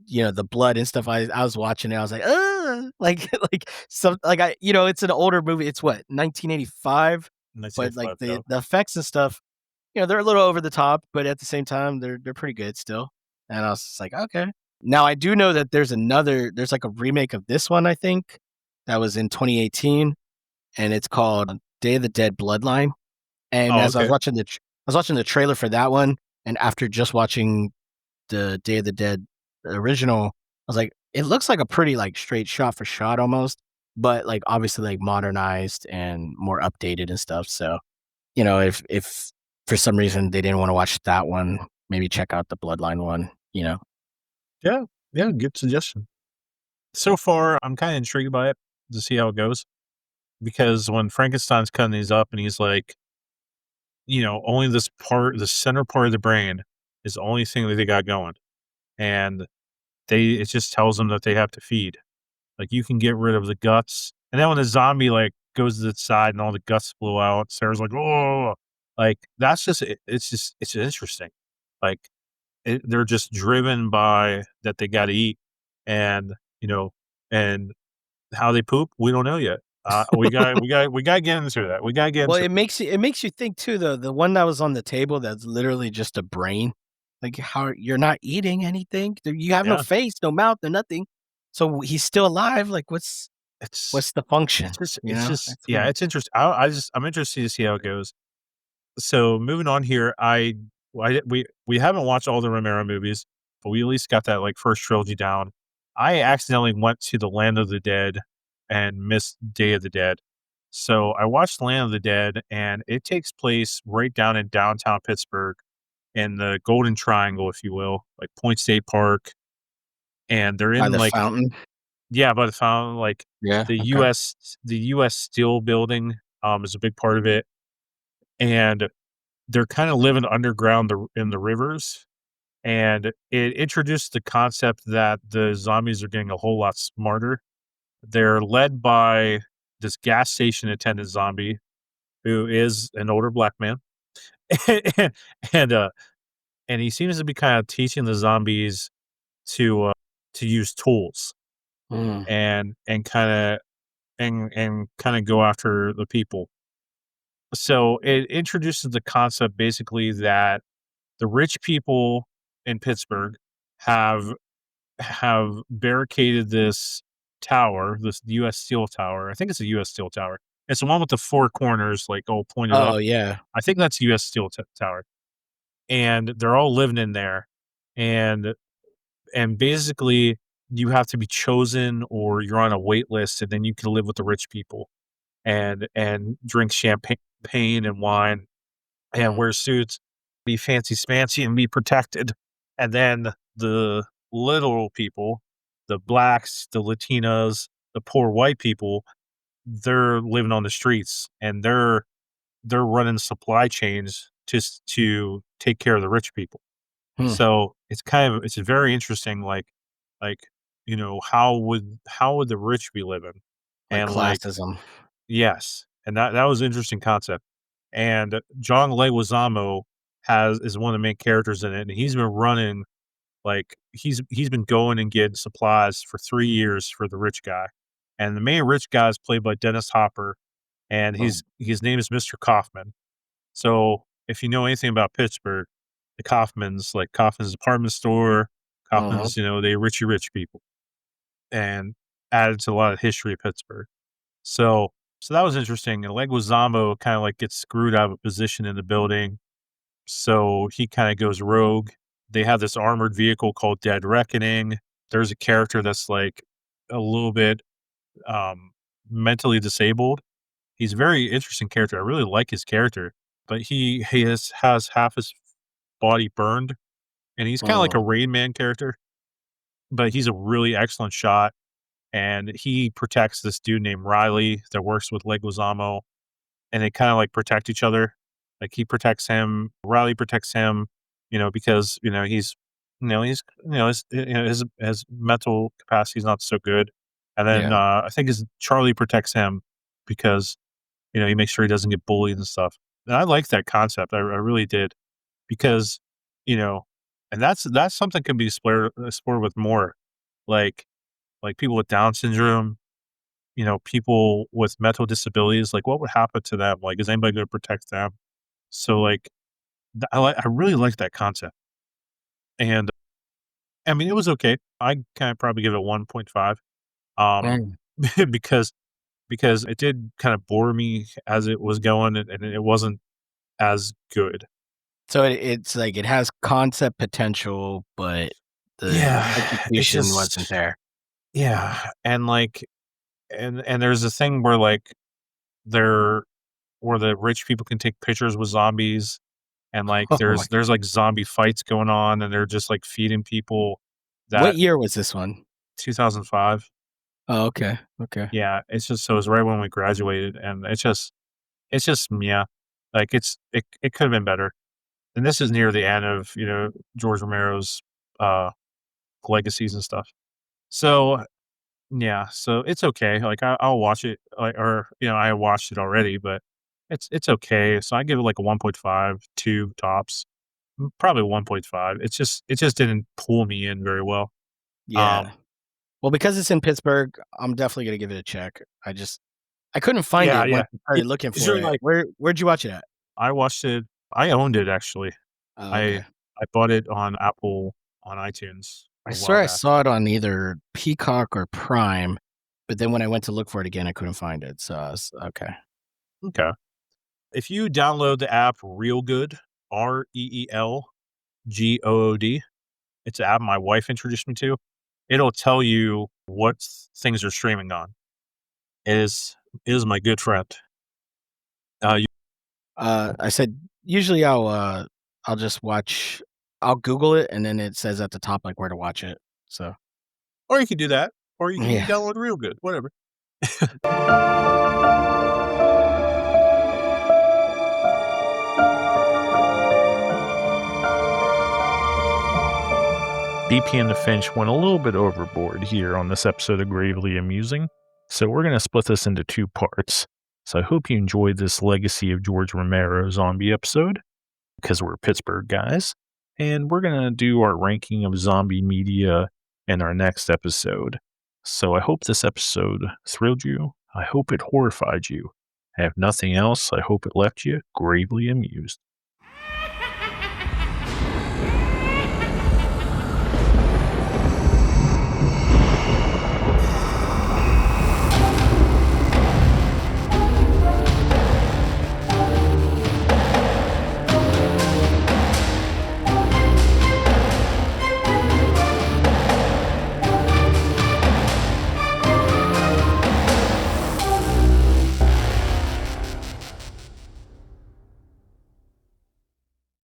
the blood and stuff, I was watching it, I was like, "Ugh," it's an older movie, it's what, 1985? But, like, 1985, yeah. the effects and stuff, they're a little over the top, but at the same time, they're pretty good still, and I was just like, "Okay." Now, I do know that there's, like, a remake of this one, I think, that was in 2018, and it's called Day of the Dead Bloodline, and Oh, as okay. I was watching the trailer for that one, and after just watching the Day of the Dead original, I was like, it looks like a pretty, like, straight shot for shot almost, but, like, obviously, like, modernized and more updated and stuff, so, if for some reason they didn't wanna watch that one, maybe check out the Bloodline one. Yeah, yeah, good suggestion. So far, I'm kinda intrigued by it to see how it goes, because when Frankenstein's cutting these up and he's like, only the center part of the brain is the only thing that they got going, and it just tells them that they have to feed. Like, you can get rid of the guts, and then when the zombie, like, goes to the side and all the guts blow out, Sarah's like, "Oh," like, that's just it's interesting. Like, they're just driven by that they gotta eat, and, you know, and how they poop, we don't know yet. We gotta get into that. We gotta get Well, into it makes you think too, though, the one that was on the table that's literally just a brain, like, how you're not eating anything, you have no Yeah, face, no mouth, no nothing, so he's still alive, like, it's what's the function, it's just That's yeah, weird. it's interesting. I'm interested to see how it goes. So moving on here, we haven't watched all the Romero movies, but we at least got that like first trilogy down. I accidentally went to the Land of the Dead and missed Day of the Dead. So I watched Land of the Dead, and it takes place right down in downtown Pittsburgh in the Golden Triangle, if you will, like Point State Park, and they're By in the like fountain? yeah, by the fountain, like Yeah, the okay. US Steel building is a big part of it, and they're kinda living underground in the rivers, and it introduced the concept that the zombies are getting a whole lot smarter. They're led by this gas station attendant zombie who is an older black man, and, uh, and he seems to be kinda teaching the zombies to, uh, to use tools Mm, and kinda go after the people. So, it introduces the concept basically that the rich people in Pittsburgh have barricaded this tower, this US Steel tower. I think it's a US Steel tower. It's the one with the 4 corners, like, all pointed oh, up. yeah. I think that's US Steel tower, and they're all living in there, and basically, you have to be chosen or you're on a wait list, and then you can live with the rich people and drink champagne and wine and Mm, wear suits, be fancy smancy and be protected. And then the little people, the blacks, the Latinas, the poor white people, they're living on the streets and they're running supply chains to take care of the rich people. Hmm. So it's very interesting. Like how would the rich be living, Like and like classism. yes, and that was an interesting concept. And John Leguizamo is one of the main characters in it, and he's been running like he's been going and getting supplies for 3 years for the rich guy, and the main rich guy is played by Dennis Hopper, and Oh. his name is Mr. Kaufman. So if you know anything about Pittsburgh, the Kaufmans, like Kaufman's department store, Uh-huh. Kaufman's, they rich people, and added to a lot of history of Pittsburgh. So so that was interesting. And Leguizamo kind of like gets screwed out of a position in the building, so he kind of goes rogue. They have this armored vehicle called Dead Reckoning. There's a character that's like a little bit um, mentally disabled. He's a very interesting character. I really like his character, but has half his body burned, and he's kind of like Oh. a Rain Man character, but he's a really excellent shot, and he protects this dude named Riley that works with Leguizamo, and they kinda, like, protect each other. Like, he protects him, Riley protects him, because, his mental capacity is not so good, and then, Yeah. I think his Charlie protects him because, he makes sure he doesn't get bullied and stuff. And I like that concept, I really did, because, you know and that's something can be explored with more, like people with Down syndrome, people with mental disabilities, like, what would happen to them? Like, is anybody gonna protect them? So, like, I really like that concept, and, I mean, it was okay. I kinda probably give it 1.5, um, Mm. because it did kinda bore me as it was going, and it wasn't as good. So it's like it has concept potential, but the Yeah, it's execution wasn't just there. yeah, and, like and there's a thing where, like, they're where the rich people can take pictures with zombies, and, like, Oh my there's, like, zombie fights going on, and they're just, like, feeding people What that year was this one? 2005. Oh, okay, okay. Yeah, it's just so it was right when we graduated, and it's just yeah, like, it could've been better, and this is near the end of, George Romero's, uh, legacies and stuff. So, yeah, so it's okay, like, I'll watch it, like or, I watched it already, but it's okay, so I give it, like, a 1.5, 2 tops. Probably 1.5. It just didn't pull me in very well. Yeah. Um, Well, because it's in Pittsburgh, I'm definitely gonna give it a check. I couldn't find yeah, it yeah. once I started looking 'Cause for you're it. like Where'd you watch it at? I watched it I owned it actually. Oh, I okay. I bought it on Apple on iTunes I a while swear I back. saw it on either Peacock or Prime, but then when I went to look for it again, I couldn't find it, so I was okay. Okay. If you download the app Real Good, REELGOOD, it's an app my wife introduced me to. It'll tell you what things are streaming on. It is my good friend. You I said usually I'll just watch I'll Google it and then it says at the top, like, where to watch it, so or you can do that, or you can yeah. download Real Good, whatever. BP and the Finch went a little bit overboard here on this episode of Gravely Amusing, so we're going to split this into two parts. So I hope you enjoyed this Legacy of George Romero zombie episode, because we're Pittsburgh guys, and we're going to do our ranking of zombie media in our next episode. So I hope this episode thrilled you. I hope it horrified you. If nothing else, I hope it left you gravely amused.